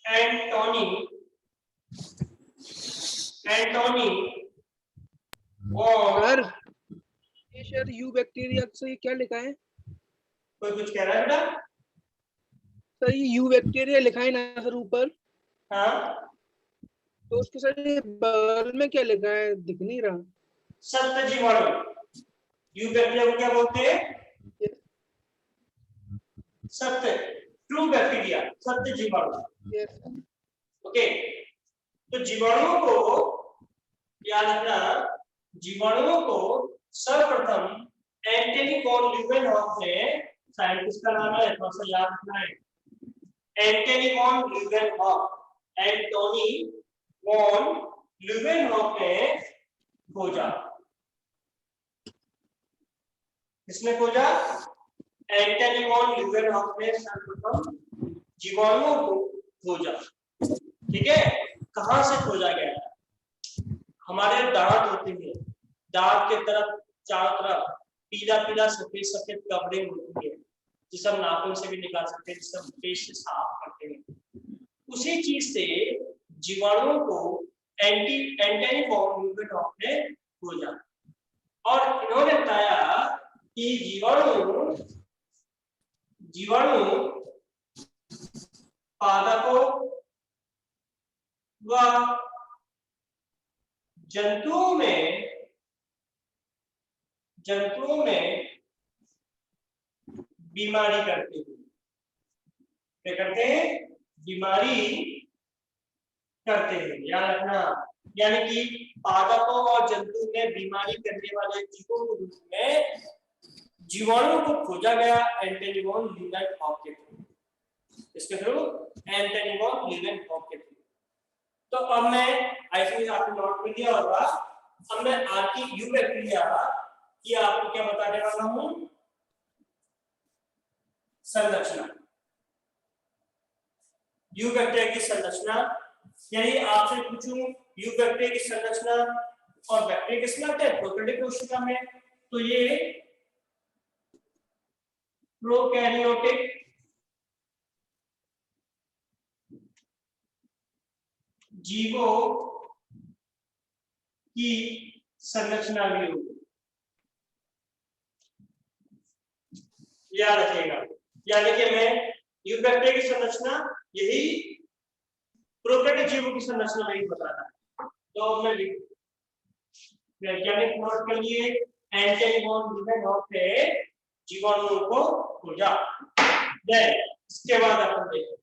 एंटोनी सर ये सर यू बैक्टीरिया से क्या लिखा है? कोई कुछ कह रहा है बेटा? सर ये यू बैक्टीरिया लिखा है ना सर ऊपर, हाँ, तो उसके सर ये बगल में क्या लिखा है दिख नहीं रहा। सत्य जीवाणु। यू बैक्टीरिया को क्या बोलते हैं? सत्य, ट्रू बैक्टीरिया, सत्य जीवाणु। यस ओके, तो जीवाणुओं को याद रखना, जीवाणुओं को सर्वप्रथम एंटनी वॉन ल्यूवेनहॉफ ने, साइंटिस्ट का नाम है, थोड़ा सा याद रखना है, एंटनी वॉन ल्यूवेनहॉफ, एंटोनी वॉन ल्यूवेनहॉफ ने खोजा। किसने खोजा? एंटनी वॉन ल्यूवेनहॉफ ने सर्वप्रथम जीवाणुओं को खोजा। ठीक है, कहां से खोजा गया? हमारे दांत होते हैं, दांत के तरफ चारों तरफ पीला पीला सफेद सफेद कवरिंग होती है, जिसे हम नाखून से भी निकाल सकते हैं, जिसे हम पेस्ट से साफ करते हैं। उसी चीज से जीवाणुओं को एंटनी वॉन ल्यूवेनहॉफ ने खोजा, और इन्होंने बताया कि जीवाणु पादपों व जंतुओं में बीमारी करते हैं। क्या करते हैं? बीमारी करते हैं, याद रखना। यानी कि पादपों और जंतु में बीमारी करने वाले जीवों के रूप में जीवाणु को खोजा गया एंटनी वॉन ल्यूवेनहॉफ के थ्रू। इसके थ्रू एंटनी वॉन ल्यूवेनहॉफ के थ्रू। तो अब मैं आई आपने नोट कर दिया होगा, अब मैं आपकी यू बैक्टीरिया की आपको क्या बताने वाला हूं, संरचना। यू बैक्टीरिया की संरचना, यानी आपसे पूछूं यू बैक्टीरिया की संरचना और बैक्टीरिया किसमें आते हैं? प्रोकैरियोटिक कोशिका में। तो ये प्रोकैरियोटिक जीवों की संरचना भी होगी, याद रखिएगा। यानी कि मैं यू बैक्टीरिया की संरचना, यही प्रोकैरियोटिक जीवों की संरचना नहीं बता रहा। तो मैं वैज्ञानिक नोट कर लिए, एंटनी वॉन ल्यूवेनहॉफ ने जीवाणुओं को खोजा। इसके बाद अपन देखें,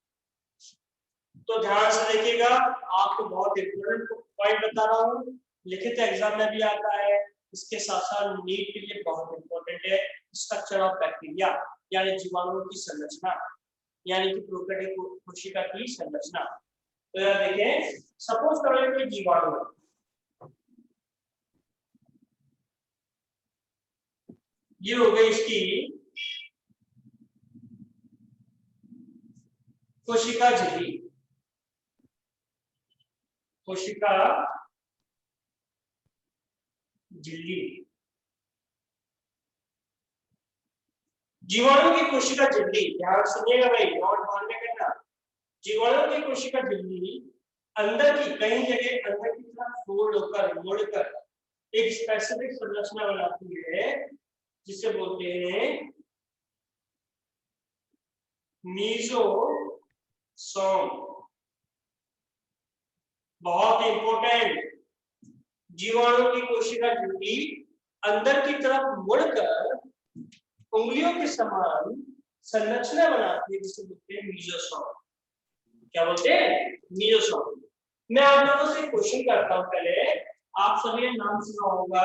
तो ध्यान से देखिएगा, आपको बहुत इंपॉर्टेंट पॉइंट बता रहा हूँ, लिखित एग्जाम में भी आता है, इसके साथ साथ नीट के लिए बहुत इंपॉर्टेंट है। स्ट्रक्चर ऑफ बैक्टीरिया यानी जीवाणुओं की संरचना, यानी कि प्रोकैरियोटिक कोशिका की संरचना। तो यार देखें, सपोज करो कोई जीवाणु, ये हो गई इसकी कोशिका झिल्ली, कोशिका झिल्ली। जीवाणु की कोशिका झिल्ली, ध्यान सुनिएगा भाई, नोट ध्यान में करना। जीवाणु की कोशिका झिल्ली अंदर की कई जगह अंदर की तरफ फोल्ड होकर मुड़कर एक स्पेसिफिक संरचना बनाती है जिसे बोलते हैं मीजोसोम। बहुत इंपॉर्टेंट, जीवाणु की कोशिका झिल्ली अंदर की तरफ मुड़कर उंगलियों के समान संरचना बनाती है जिसे बोलते हैं मीजोसोम। क्या बोलते हैं? मीजोसोम। मैं आप लोगों से क्वेश्चन करता हूं, पहले आप सभी ने नाम सुना होगा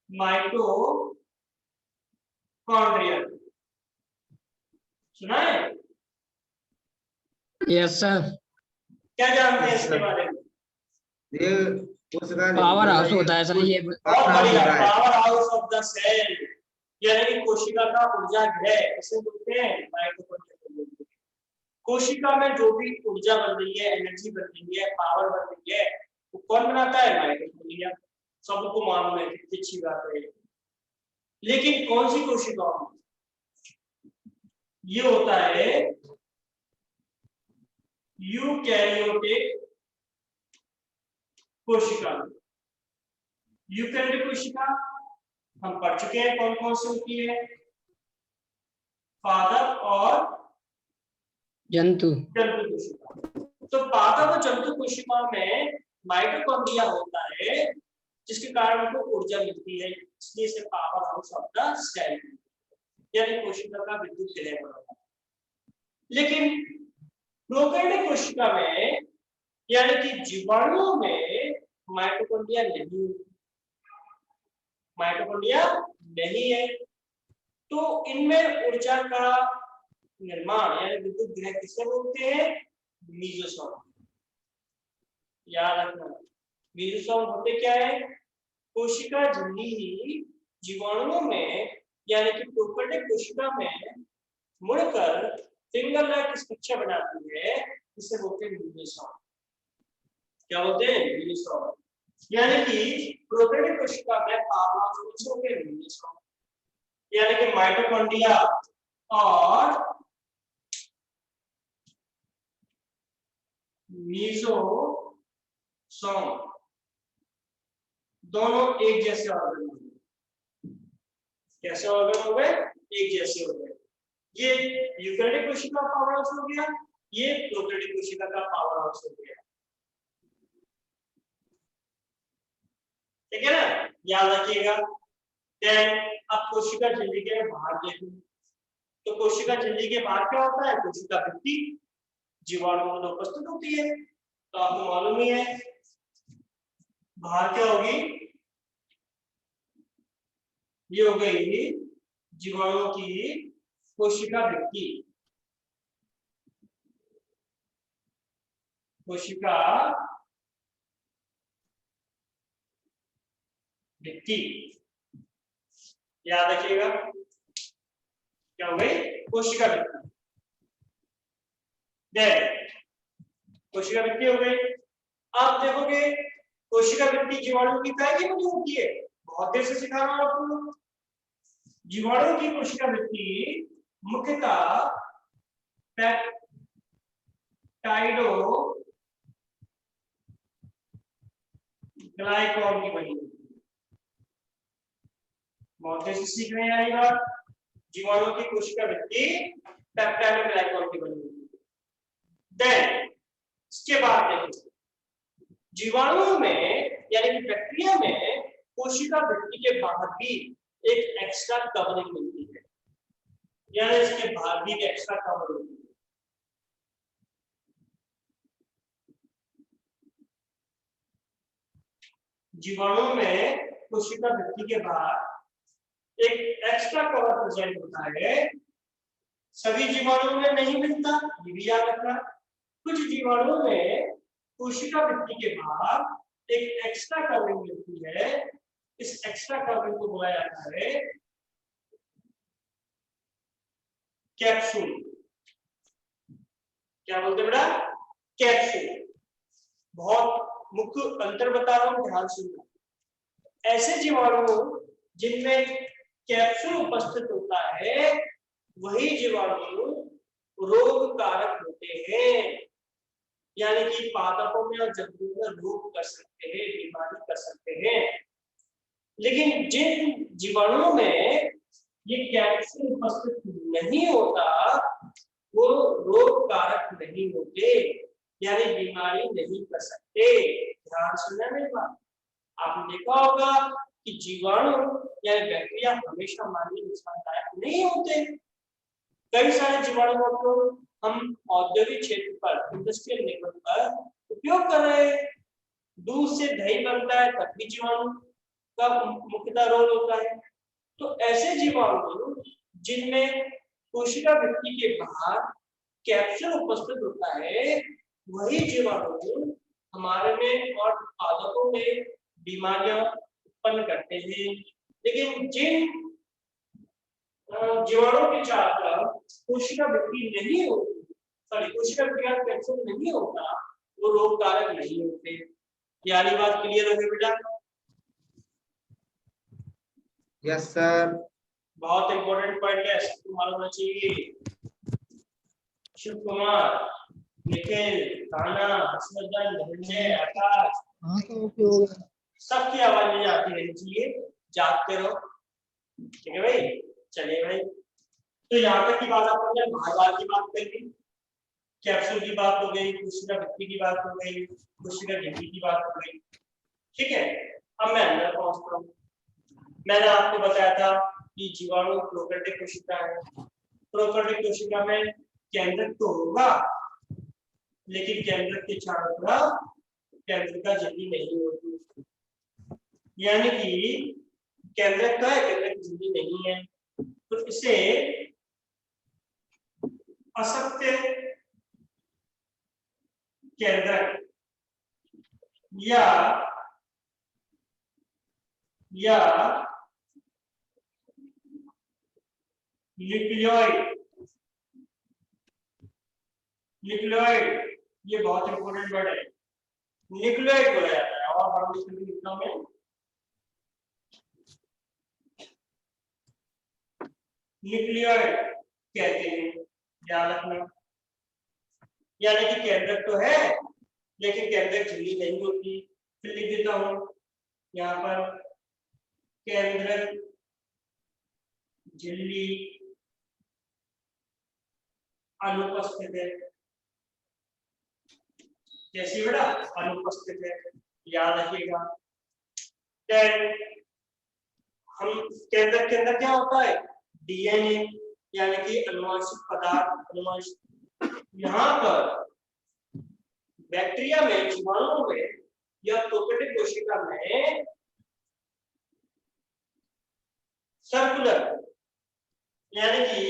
माइटोकॉन्ड्रिया, सुना है? Yes sir. क्या जानते हैं इसके बारे में? ये कोशिका पावर हाउस होता है सर ये। बहुत बढ़िया, powerhouse of the cell, यानी कि कोशिका का ऊर्जा गृह, इसे बोलते हैं माइटोकॉन्ड्रिया। कोशिका में जो भी ऊर्जा बन रही है, एनर्जी बन रही है, पावर बन रही है, वो कौन बनाता है? माइटोकॉन्ड्रिया। सबको मालूम है, कितनी अच्छी बात है। लेकिन कौन सी कोशिकाओं में ये होता है? यूकैरियोटिक कोशिका। यूकैरियोटिक कोशिका हम पढ़ चुके हैं कौन कौन सी होती है, पादप और जंतु। जंतु कोशिका। तो पादप और जंतु कोशिकाओं में माइटोकॉन्ड्रिया होता है जिसके कारण उनको ऊर्जा मिलती है, इसलिए इसे powerhouse of the cell यानी कोशिका का विद्युत गृह होता है। लेकिन प्रोकैरियोटिक कोशिका में यानी कि जीवाणुओं में माइटोकॉन्ड्रिया नहीं, माइटोकॉन्ड्रिया नहीं है। तो इनमें ऊर्जा का निर्माण यानी विद्युत गृह किसे बोलते हैं? मीजोसोम। याद रखना, मीजोसोम होते क्या है? कोशिका झिल्ली ही जीवाणुओं में यानी कि प्रोकैरियोटिक कोशिका में मुड़कर फिंगर लाइक स्ट्रक्चर बनाती है जिसे बोलते हैं मीजोसोम। क्या बोलते हैं? मीजोसोम। यानी कि प्रोकैरियोटिक कोशिका में पावर के मीजोसोम यानी कि माइटोकॉन्ड्रिया और मीजोसोम दोनों एक जैसे ऑर्गन हो गए। कैसे ऑर्गन हो गए? एक जैसे हो गए। ये यूकैरियोटिक कोशिका का पावर हाउस हो गया, ये प्रोकैरियोटिक कोशिका का पावर हाउस हो गया। ठीक है ना, याद रखिएगा। देन अब कोशिका झिल्ली के बाहर देखो, तो कोशिका झिल्ली के बाहर क्या होता है? कोशिका भित्ति जीवाणुओं में उपस्थित होती है, तो आपको मालूम ही है बाहर क्या होगी? ये हो गई जीवाणुओं की कोशिका भित्ति। कोशिका भित्ति याद रखिएगा, क्या हो गई? कोशिका भित्ति। कोशिका भित्ति हो गई। आप देखोगे कोशिका भित्ति जीवाणु की काय की बनी होती है? बहुत देर से सिखा रहा हूं आपको। जीवाणु की कोशिका भित्ति मुख्यतः पेप्टाइडो ग्लाइकॉन की बनी होती है। बहुत देर से सीख रहे हैं ये बात। जीवाणु की कोशिका भित्ति पेप्टाइडो ग्लाइकॉन की बनी होती है। देन इसके बाद देखिए जीवाणुओं में यानी कि बैक्टीरिया में कोशिका भित्ति के बाहर भी एक एक्स्ट्रा कवरिंग मिलती है, यानी इसके बाहर भी एक एक्स्ट्रा कवर होती है। जीवाणुओं में कोशिका भित्ति के बाहर एक एक्स्ट्रा कवर प्रेजेंट होता है। सभी जीवाणुओं में नहीं मिलता, ये भी याद रखना। कुछ जीवाणुओं में कोशिका भित्ति के बाहर एक एक्स्ट्रा कवरिंग मिलती है। इस एक्स्ट्रा कवरिंग को बोला जाता है कैप्सूल। क्या बोलते बेटा? कैप्सूल। बहुत मुख्य अंतर बता रहा हूं, ध्यान सुनना। ऐसे जीवाणु जिनमें कैप्सूल उपस्थित होता है वही जीवाणु रोग कारक होते हैं, यानी कि पादपों में और जंतुओं में रोग कर सकते हैं, बीमारी कर सकते हैं। लेकिन जिन जीवाणुओं में ये कैप्सूल उपस्थित नहीं होता वो रोग कारक नहीं होते, यानी बीमारी नहीं कर सकते। ध्यान सुनना मेरी बात। आपने देखा होगा कि जीवाणु या बैक्टीरिया हमेशा मानवीय नुकसानदायक नहीं होते। कई सारे जीवाणुओं को हम औद्योगिक क्षेत्र पर, इंडस्ट्रियल लेवल पर उपयोग कर रहे हैं। दूध से दही बनता है तब भी जीवाणु का मुख्यतः रोल होता है। तो ऐसे जीवाणु जिनमें कोशिका भित्ति के बाहर कैप्सूल उपस्थित होता है वही जीवाणु हमारे में और पादपों में बीमारियां उत्पन्न करते हैं। लेकिन जिन जीवाणुओं के चार तरफ कोशिका भित्ति नहीं होती, कोशिका भित्ति का कैप्सूल नहीं होता, वो रोग कारक नहीं होते। यानी बात क्लियर हो गई बेटा? Yes sir. बहुत इंपॉर्टेंट पॉइंट है, सबको मालूम होना चाहिए। शिव कुमार, निखिल, ताना, हर्षवर्धन, धनंजय, आकाश, सबकी आवाज में आती रहनी चाहिए, जागते रहो। ठीक है भाई? चलिए भाई, तो यहाँ तक की बात आपने भागवार की बात कर ली, कैप्सूल की बात हो गई, कोशिका भित्ति की बात हो गई, कोशिका झिल्ली की बात हो गई। ठीक है, अब मैं अंदर पहुंचता हूँ। मैंने आपको बताया था कि जीवाणु प्रोकैरियोटिक कोशिका है। प्रोकैरियोटिक कोशिका में केंद्रक तो होगा, लेकिन केंद्रक के चारों तरफ केंद्रिका झिल्ली नहीं होती, यानी कि केंद्रक का है, केंद्रक की झिल्ली नहीं है। तो इसे असत्य केंद्रक या न्यूक्लियोइड, ये बहुत इंपॉर्टेंट वर्ड है, न्यूक्लियोइड बोला जाता है। और हम इसमें लिखना में न्यूक्लियोइड कहते हैं, ध्यान रखना। यानी कि केंद्रक तो है लेकिन केंद्रक झिल्ली नहीं होती। फिर लिख देता हूं यहाँ पर, केंद्रक झिल्ली अनुपस्थित है। कैसी बेटा? अनुपस्थित है, याद रखिएगा। हम केंद्रक के अंदर क्या होता है? डीएनए, यानी कि अनुवांशिक पदार्थ, अनुवांशिक। यहाँ पर बैक्टीरिया में, जीवाणुओं में या प्रोकैरियोटिक कोशिका में सर्कुलर, यानी कि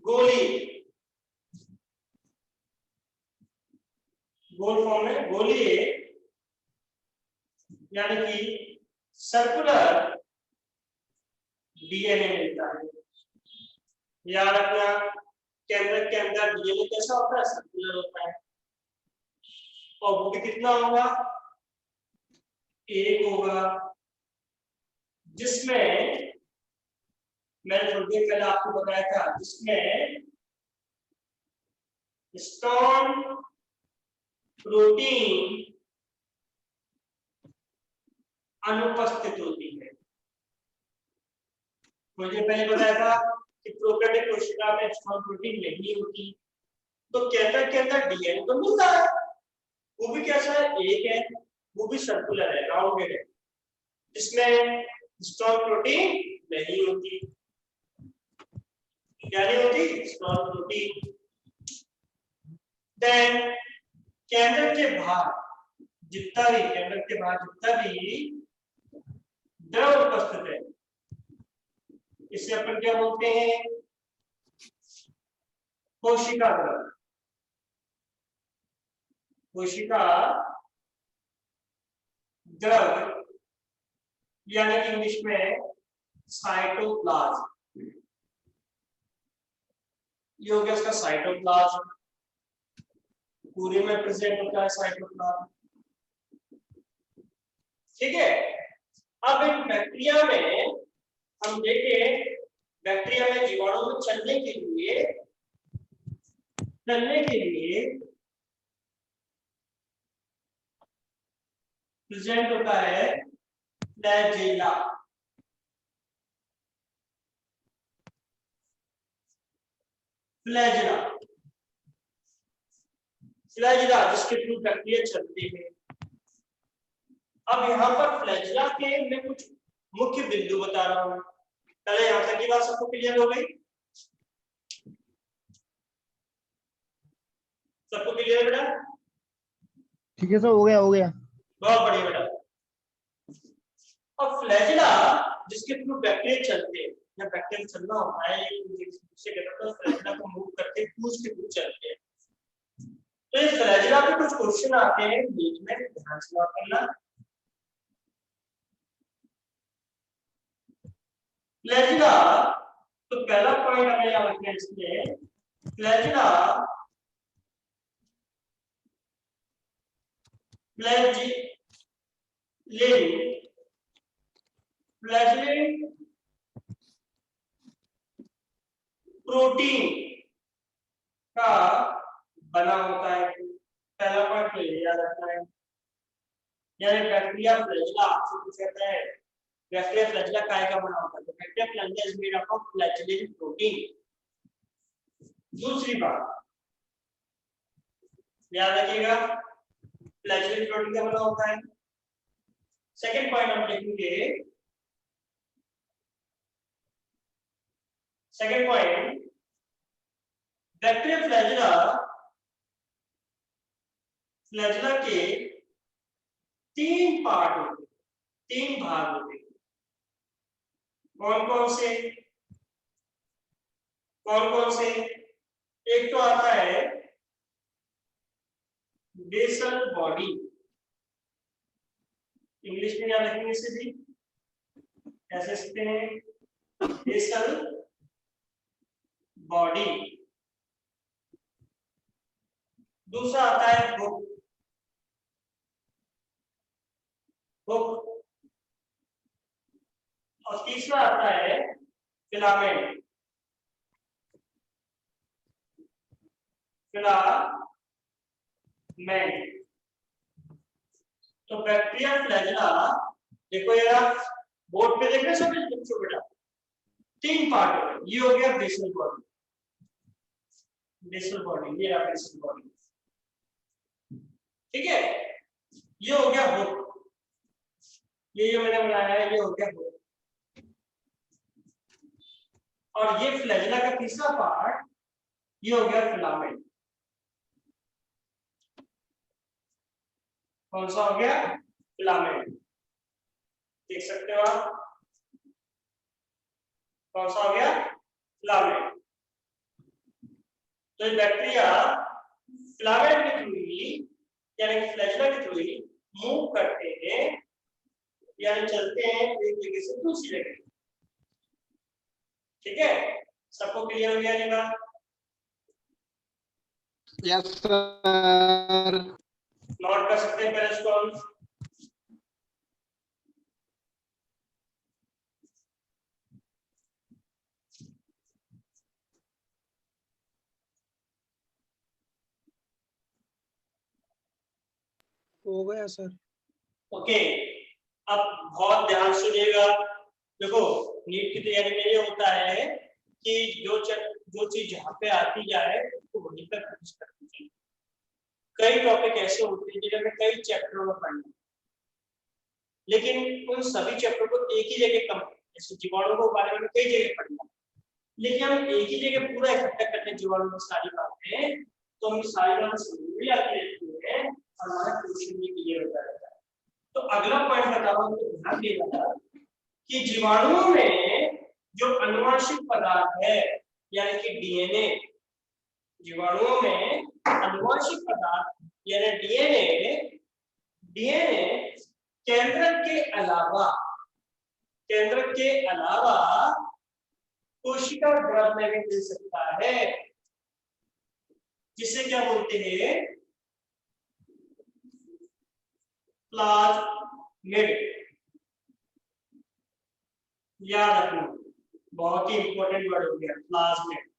गोली, गोल फॉर्म में गोली, यानी कि सर्कुलर डीएनए मिलता है। याद रखना, केंद्रक के अंदर डीएनए कैसा होता है? सर्कुलर होता है। और वो भी कितना होगा? एक होगा, जिसमें मैंने थोड़ी देर पहले आपको बताया था, जिसमें हिस्टोन प्रोटीन अनुपस्थित होती है। मुझे पहले बताया था कि प्रोकैरियोटिक कोशिका में हिस्टोन प्रोटीन नहीं होती, तो केंद्रक के अंदर डीएनए तो मिलता है, वो भी कैसा है? एक है, वो भी सर्कुलर है, राउंडेड है, जिसमें हिस्टोन प्रोटीन नहीं होती। क्या नहीं होती? Histone protein. देन केंद्रक के बाहर जितना भी, केंद्रक के बाहर जितना भी द्रव उपस्थित है, इसे अपन क्या बोलते हैं? कोशिका द्रव। कोशिका द्रव, यानी कि इंग्लिश में साइटोप्लाज्म। ये हो गया इसका साइटोप्लाज्म, पूरे में प्रेजेंट होता है साइटोप्लाज्म। ठीक है। अब इन बैक्टीरिया में हम देखें, बैक्टीरिया में जीवाणु में चलने के लिए प्रेजेंट होता है फ्लैजेला। फ्लैजेला जिसके थ्रू बैक्टीरिया चलते हैं। अब यहाँ पर फ्लैजेला के मैं कुछ मुख्य बिंदु बता रहा हूँ। पहले यहाँ तक की बात सबको क्लियर हो गई? सबको क्लियर है बेटा? ठीक है सर, हो गया हो गया। बहुत बढ़िया बेटा। अब फ्लैजेला जिसके थ्रू बैक्टीरिया चलते हैं, या बैक्टीरिया चलना होता है तो फ्लैजेला को मूव करके पूंछ के थ्रू चलते हैं। तो इस फ्लैजेला पे कुछ क्वेश्चन आते हैं, बीच में ध्यान से नोट करना। फ्लैजेला, तो पहला पॉइंट हमें याद रखना है इसमें, फ्लैजेला फ्लैजेलेट प्रोटीन का बना होता है। पहला पॉइंट तो ये याद रखना है। यानी बैक्टीरिया फ्लैजेला आपसे पूछा जाता है, बैक्टीरिया फ्लैजेला काय का बना होता है? तो bacteria flagella is made up of flagellate protein. दूसरी बात याद रखिएगा, फ्लैजेलेट प्रोटीन का बना होता है। सेकंड पॉइंट हम लिखेंगे, सेकंड पॉइंट, बैक्टीरिया फ्लैजेला के तीन पार्ट होते, तीन भाग होते। कौन कौन से? एक तो आता है बेसल बॉडी, इंग्लिश में याद रखेंगे इसे भी, कैसे लिखते हैं? Basal body. दूसरा आता है हुक, और तीसरा आता है फिलामेंट। तो बैक्टीरिया फ्लैजेला, देखो यार बोर्ड पे देख रहे सब बच्चों बेटा, तीन पार्ट है। ये हो गया बेसल बॉडी, ये रहा बेसल बॉडी, ठीक है। ये हो गया हुक, ये जो मैंने बनाया है ये हो गया हुक। और ये फ्लैजेला का तीसरा पार्ट, ये हो गया फिलामेंट। कौन सा हो गया? फिलामेंट। देख सकते हो आप, कौन सा हो गया? फिलामेंट। तो ये बैक्टीरिया फिलामेंट के थ्रू ही, यानी फ्लैजेला के थ्रू ही मूव करते हैं, यानी चलते हैं एक जगह से दूसरी जगह। ठीक है, सबको क्लियर हो गया ये बात? Yes sir. नोट कर सकते हैं पहले इसको। हो गया सर। ओके, अब बहुत ध्यान सुनिएगा। देखो नीट की तैयारी में ये होता है कि जो चीज जहाँ पे आती जाए उसको वहीं पर फिनिश करनी चाहिए। कई टॉपिक ऐसे होते हैं जिन्हें कई चैप्टरों में पढ़ना, लेकिन उन सभी चैप्टर को एक ही जगह कम, जैसे जीवाणु के बारे में कई जगह पढ़ना, लेकिन हम एक ही जगह पूरा इकट्ठा करते हैं जीवाणु में सारी बातें, तो हम सारी बातें समझ में आती रहती है और हमारा क्वेश्चन भी क्लियर होता रहता है। तो अगला पॉइंट बता रहा हूँ, तो ध्यान देना कि जीवाणुओं में जो आनुवंशिक पदार्थ है, यानी कि डीएनए, जीवाणुओं में आनुवंशिक पदार्थ यानी डीएनए केंद्रक के अलावा कोशिका द्रव में भी मिल सकता है, जिसे क्या बोलते हैं? मिड, याद रखना, बहुत ही इंपॉर्टेंट वर्ड हो गया प्लाज्मिड।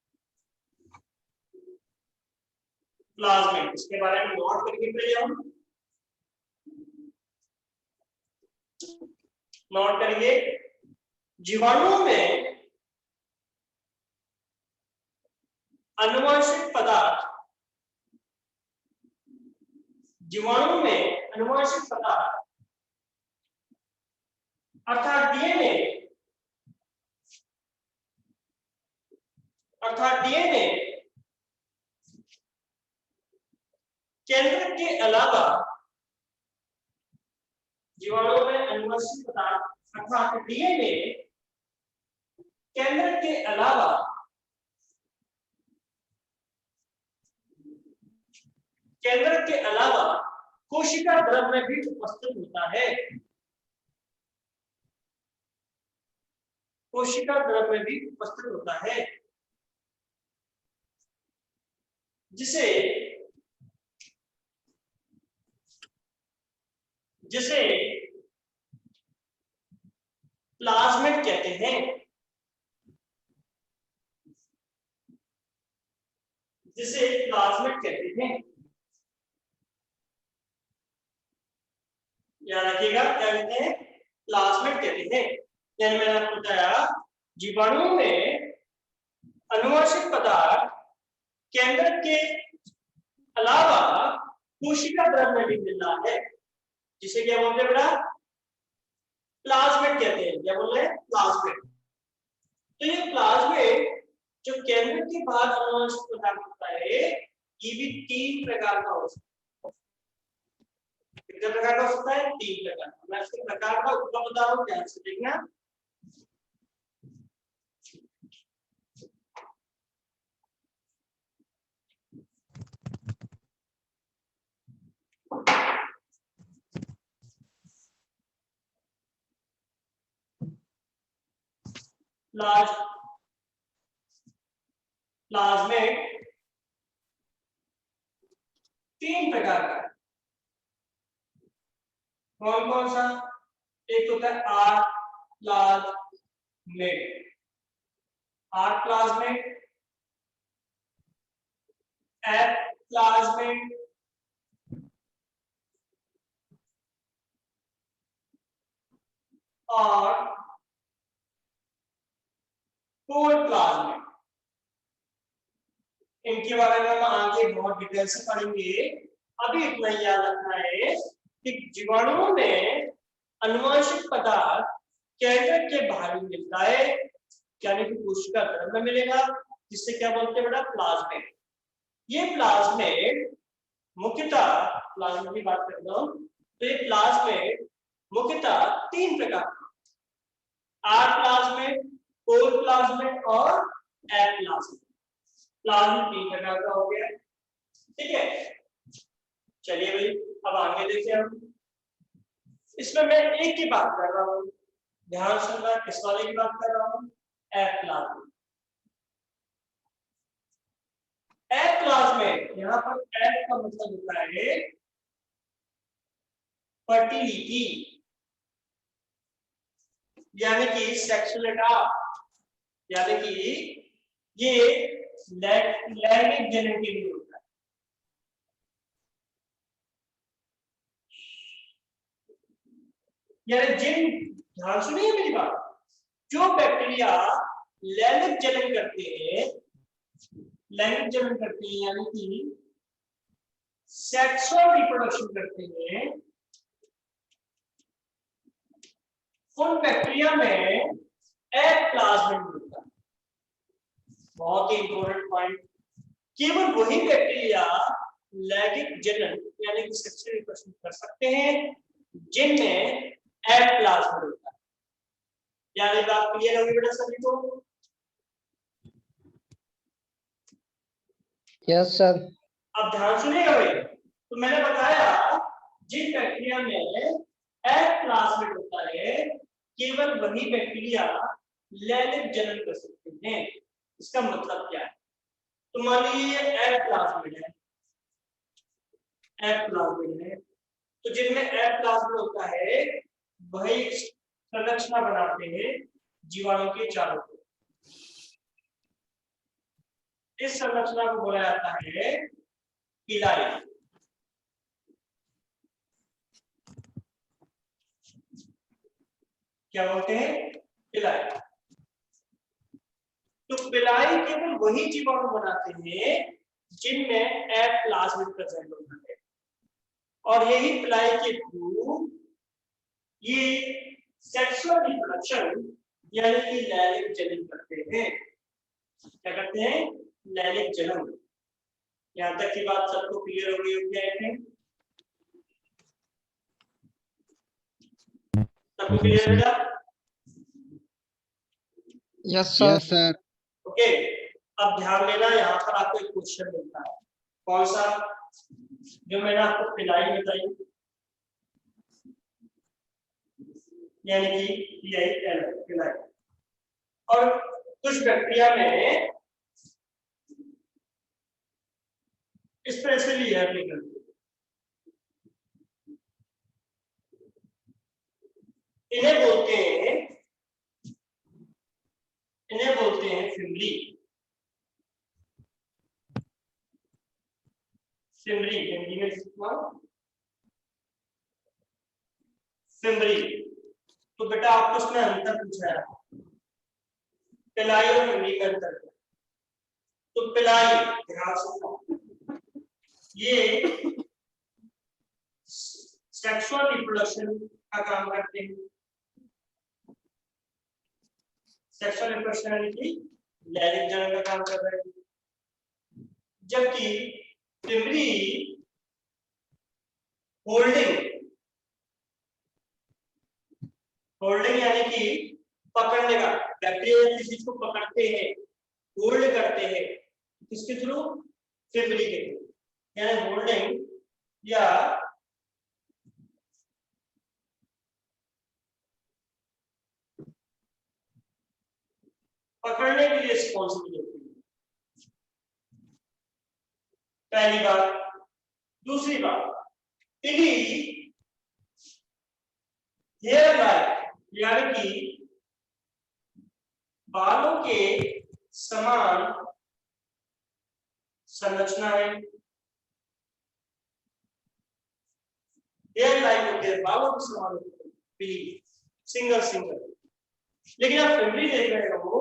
प्लाज्मिड, इसके बारे में नोट करके पढ़िए हम, नोट करिए। जीवाणुओं में अनुवांशिक पदार्थ, जीवाणु में अनुवांशिक पदार्थ अर्थात डीएनए, केंद्र के अलावा, जीवाणुओं में अनुवांशिक पदार्थ अर्थात डीएनए केंद्र के अलावा कोशिका द्रव में भी उपस्थित होता है, कोशिका द्रव में भी उपस्थित होता है, जिसे प्लाज्मिड कहते हैं, जिसे प्लाज्मिड कहते हैं। याद रखिएगा, क्या कहते हैं? प्लाज्मिड कहते हैं। जैसे मैंने आपको बताया, जीवाणुओं में अनुवांशिक पदार्थ केंद्र के अलावा कोशिका द्रव में भी मिल रहा है, जिसे क्या बोलते हैं बेटा? प्लाज्मिड कहते हैं। क्या बोल रहे हैं? प्लाज्मिड। तो ये प्लाज्मिड जो केंद्र के बाहर अनुवांशिक पदार्थ होता है, ये भी 3 प्रकार का हो सकता है। कितने प्रकार का हो सकता है? 3 प्रकार। मैं इसके प्रकार का उत्तर बता रहा हूं, ध्यान से देखना। प्लाज्मिड 3 प्रकार का। कौन कौन सा? एक होता है आर प्लाज्मिड, एफ प्लाज्मिड, और कोल प्लाज्मिड। इनके बारे में हम आगे बहुत डिटेल से पढ़ेंगे। अभी इतना याद रखना है कि जीवाणुओं में अनुवांशिक पदार्थ केंद्र के बाहर मिलता है, यानी कि कोशिका द्रव में मिलेगा, जिससे क्या बोलते हैं बेटा? प्लाज्मिड। ये प्लाज्मिड मुख्यतः, प्लाज्मिड की बात करता हूं तो ये प्लाज्मिड मुख्यतः 3 प्रकार, आर प्लाज्मिड, कोल प्लाज्मिड और एफ प्लाज्मिड। प्लाज्मिड 3 प्रकार का हो गया, ठीक है। चलिए भाई, अब आगे देखिए हम। इसमें मैं एक की बात कर रहा हूं, ध्यान सुनना, किस वाले की बात कर रहा हूं? F plasmid. एफ प्लाज्मिड, यहां पर एफ का मतलब होता है फर्टिलिटी, यानी कि सेक्सुअलिटी, यानी कि ये लैंगिक जनन के लिए होता है। यानी ध्यान सुनिए मेरी बात, जो बैक्टीरिया लैंगिक जनन करते हैं, यानी कि सेक्सुअल रिप्रोडक्शन करते हैं, उन बैक्टीरिया में एफ प्लाज्मिड होता है। बहुत ही इंपॉर्टेंट पॉइंट। केवल वही बैक्टीरिया लैंगिक जनन यानी कि सेक्सुअल रिप्रोडक्शन कर सकते हैं जिनमें एफ प्लाज्मिड होता है। यानी बात क्लियर होगी बेटा सभी को? Yes sir. अब ध्यान सुनिएगा भाई। तो मैंने बताया जिन बैक्टीरिया में एफ प्लाज्मिड होता है, केवल वही बैक्टीरिया लैंगिक जनन कर सकते हैं। इसका मतलब क्या है? तो मान लीजिए एफ प्लाज्मिड है, तो जिनमें एफ प्लाज्मिड होता है वही संरचना बनाते हैं जीवाणु के चारों ओर। इस संरचना को बोला जाता है पिलाई। क्या बोलते हैं? पिलाई। तो पिलाई केवल वही जीवाणु बनाते हैं जिनमें एफ प्लाज्मिड प्रेजेंट होता है, और यही पिलाई के थ्रू ये सेक्सुअल रिप्रोडक्शन यानी कि लैंगिक जनन करते हैं। क्या करते हैं? लैंगिक जनन। यहां तक की बात सबको क्लियर हो गई होगी? आई थिंक सबको क्लियर है क्या? Yes yes sir. Sir. Okay, अब ध्यान देना, यहाँ पर आपको एक क्वेश्चन मिलता है। कौन सा? जो मैंने आपको पिलाई बताई, यानी कि पिलाई। और कुछ बैक्टीरिया में इस तरह से लेयर निकलती है। इन्हें बोलते हैं फिमरी। फिमरी हिंदी में फिमरी। तो बेटा आपको इसमें अंतर पूछा है, पिलाई और फिमरी का अंतर। तो पिलाई ध्यान से, ये सेक्सुअल रिप्रोडक्शन का काम करते हैं। सेक्सुअल रिप्रोडक्शन यानी कि लैंगिक जनन का काम कर रहे हैं, जबकि फिमरी होल्डिंग यानी कि पकड़ने का। बैक्टीरिया किसी चीज को पकड़ते हैं, होल्ड करते हैं, किसके थ्रू? फिमरी के थ्रू। यानी होल्डिंग या पकड़ने के लिए रिस्पॉन्सिबल होती है। पहली बात। दूसरी बात, पिली हेयर लाइक यानी कि बालों के समान संरचना है। हेयर लाइक होते हैं, बालों के समान होते हैं पिली, सिंगल। लेकिन आप फिमरी देख रहे हो,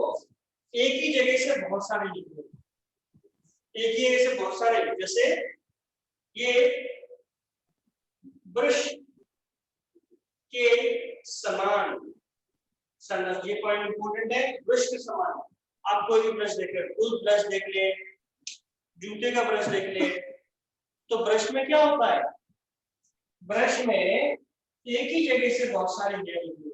एक ही जगह से बहुत सारे निकले, एक ही जगह से बहुत सारे। जैसे ये ब्रश के समान संरचना, ये पॉइंट इंपोर्टेंट है। ब्रश के समान आप कोई भी ब्रश देख ले, टूथ ब्रश देख ले, जूते का ब्रश देख ले, तो ब्रश में क्या होता है? ब्रश में एक ही जगह से बहुत सारे हेयर निकले,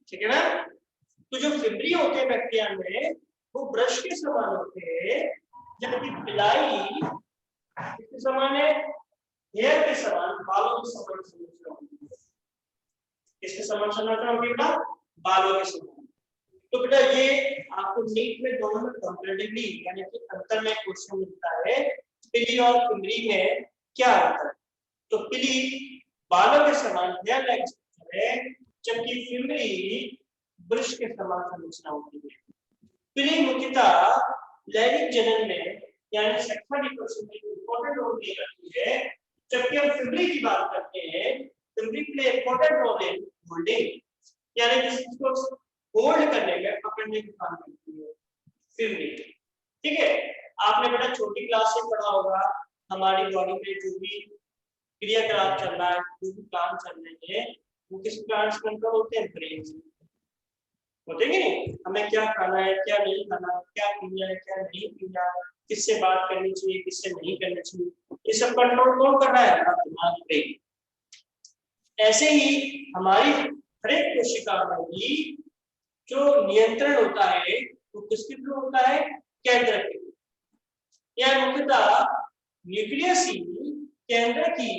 ठीक है ना? तो जो फिमरी होते हैं बैक्टीरिया में, वो ब्रश के समान होते हैं, जबकि पिलाई किसके समान है? हेयर के समान, बालों के समान संरचना होती है। किसके समान संरचना होती है बेटा? बालों के समान। तो बेटा ये आपको नीट में दोनों में कंपैरेटिवली यानी कि अंतर में क्वेश्चन मिलता है, पिली और फिमरी में क्या अंतर है? तो पिली बालों के समान हेयर लाइक स्ट्रक्चर है, जबकि फिमरी ब्रश के समान संरचना होती है। पिली मुख्यतः लैंगिक जनन में यानी सेक्सुअल रिप्रोडक्शन में इंपॉर्टेंट रोल प्ले करती है, जबकि हम फिमरी की बात करते हैं, fimbriae play important role in holding यानी जिसको होल्ड करने में, पकड़ने का काम करती है फिमरी। ठीक है, आपने बेटा छोटी क्लास में पढ़ा होगा, हमारी बॉडी में जो भी क्रियाकलाप चल रहा है, जो भी काम चल रहे हैं, वो किस प्लांट्स कंट्रोल होते हैं? ब्रेन से होते हैं नहीं? हमें क्या खाना है, क्या नहीं खाना, क्या पीना है, क्या नहीं पीना, किससे बात करनी चाहिए, किससे नहीं करनी चाहिए, ये सब कंट्रोल कौन कर रहा है? दिमाग ब्रेन। ऐसे ही हमारी हर एक कोशिका में भी जो नियंत्रण होता है वो किसके थ्रू होता है? केंद्र के। यह मुख्यतः न्यूक्लियस ही केंद्र की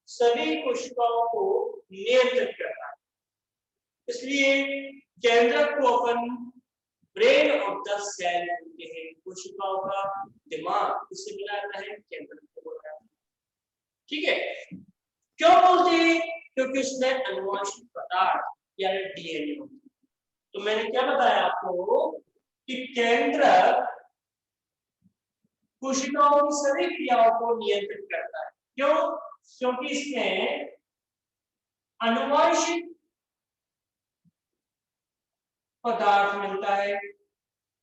सभी कोशिकाओं को नियंत्रित करता है। इसलिए केंद्र को अपन ब्रेन ऑफ द सेल कहते हैं। कोशिकाओं का दिमाग किससे मिला जाता है? केंद्र को बोला जाता है। ठीक है, क्यों बोलते हैं? क्योंकि उसमें अनुवांशिक पदार्थ यानी डीएनए होता है। तो मैंने क्या बताया आपको कि केंद्रक कोशिकाओं की सभी क्रियाओं को नियंत्रित करता है। क्यों? क्योंकि इसमें अनुवांशिक पदार्थ मिलता है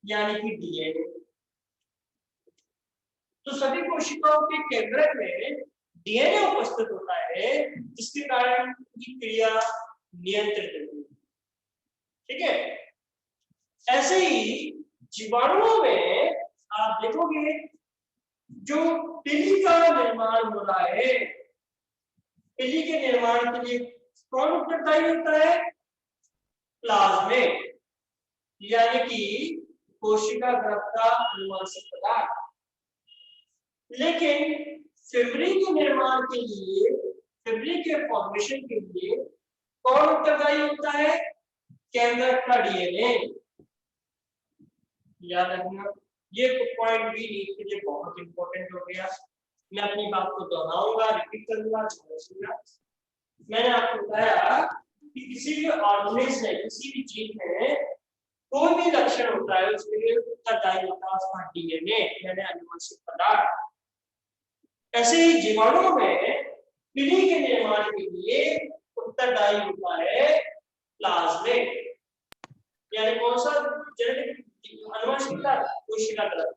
यानी कि डीएनए। तो सभी कोशिकाओं के केंद्रक में डीएनए उपस्थित होता है जिसके कारण की क्रिया नियंत्रित होती है। ठीक है। ऐसे ही जीवाणुओं में आप देखोगे जो पिली का निर्माण हो रहा है, पिली के निर्माण के लिए कौन उत्तरदायी होता है? प्लाज्मिड यानी कि कोशिका द्रव का अनुवांशिक पदार्थ। लेकिन फिब्रिल के निर्माण के लिए, फिब्रिल के फॉर्मेशन के लिए कौन उत्तरदायी होता है? केंद्रक का डीएनए। याद रखना, ये पॉइंट भी नीट के लिए बहुत इंपॉर्टेंट हो गया। मैं अपनी बात को दोहराऊंगा, रिपीट करूंगा, समझूंगा। मैंने आपको बताया कि किसी भी ऑर्गेनिज्म में, किसी भी जीव में कोई भी लक्षण होता है उसके लिए उत्तरदायी होता है उसका डीएनए यानी अनुवांशिक पदार्थ। ऐसे ही जीवाणुओं में पीढ़ी के निर्माण के लिए उत्तरदायी होता है प्लाज्मिड यानी कौन सा? जेनेटिक अनुवांशिक कोशिका द्रव।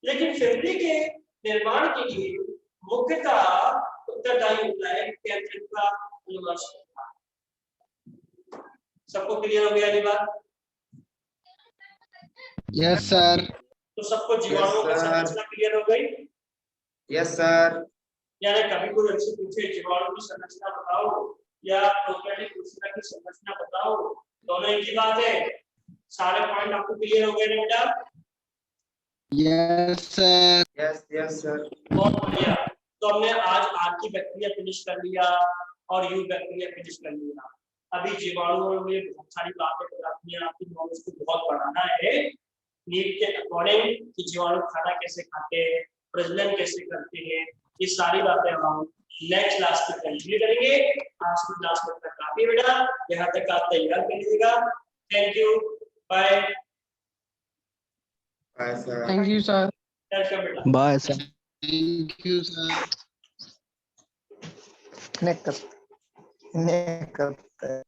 लेकिन फिब्रिल के निर्माण के लिए मुख्यतः उत्तरदायी होता है केंद्रक का अनुवांशिक पदार्थ। सबको क्लियर हो गया ये बात? Yes sir. तो सबको जीवाणुओं की संरचना क्लियर हो गई? Yes sir. यानी कभी कोई हमसे पूछे जीवाणु की संरचना बताओ या प्रोकैरियोटिक कोशिका की संरचना बताओ, दोनों एक ही बात है। सारे पॉइंट आपको क्लियर हो गए ना बेटा? Yes sir. Yes yes sir. बहुत बढ़िया। तो हमने आज आर की बैक्टीरिया फिनिश कर लिया और यू बैक्टीरिया फिनिश कर लिया। अभी जीवाणुओं में बहुत सारी बातें बताती हैं, आपकी नॉलेज को बहुत बढ़ाना है नीट के अकॉर्डिंग कि जीवाणु खाना कैसे खाते हैं, प्रजनन कैसे करते हैं, ये सारी बातें हम नेक्स्ट क्लास में कंटिन्यू करेंगे। आज की क्लास में तक काफी है बेटा, यहाँ तक आप तैयार कर लीजिएगा। Thank you, bye. Bye sir. Thank you sir. Welcome बेटा। Bye sir. Thank you sir. Connect करते हैं।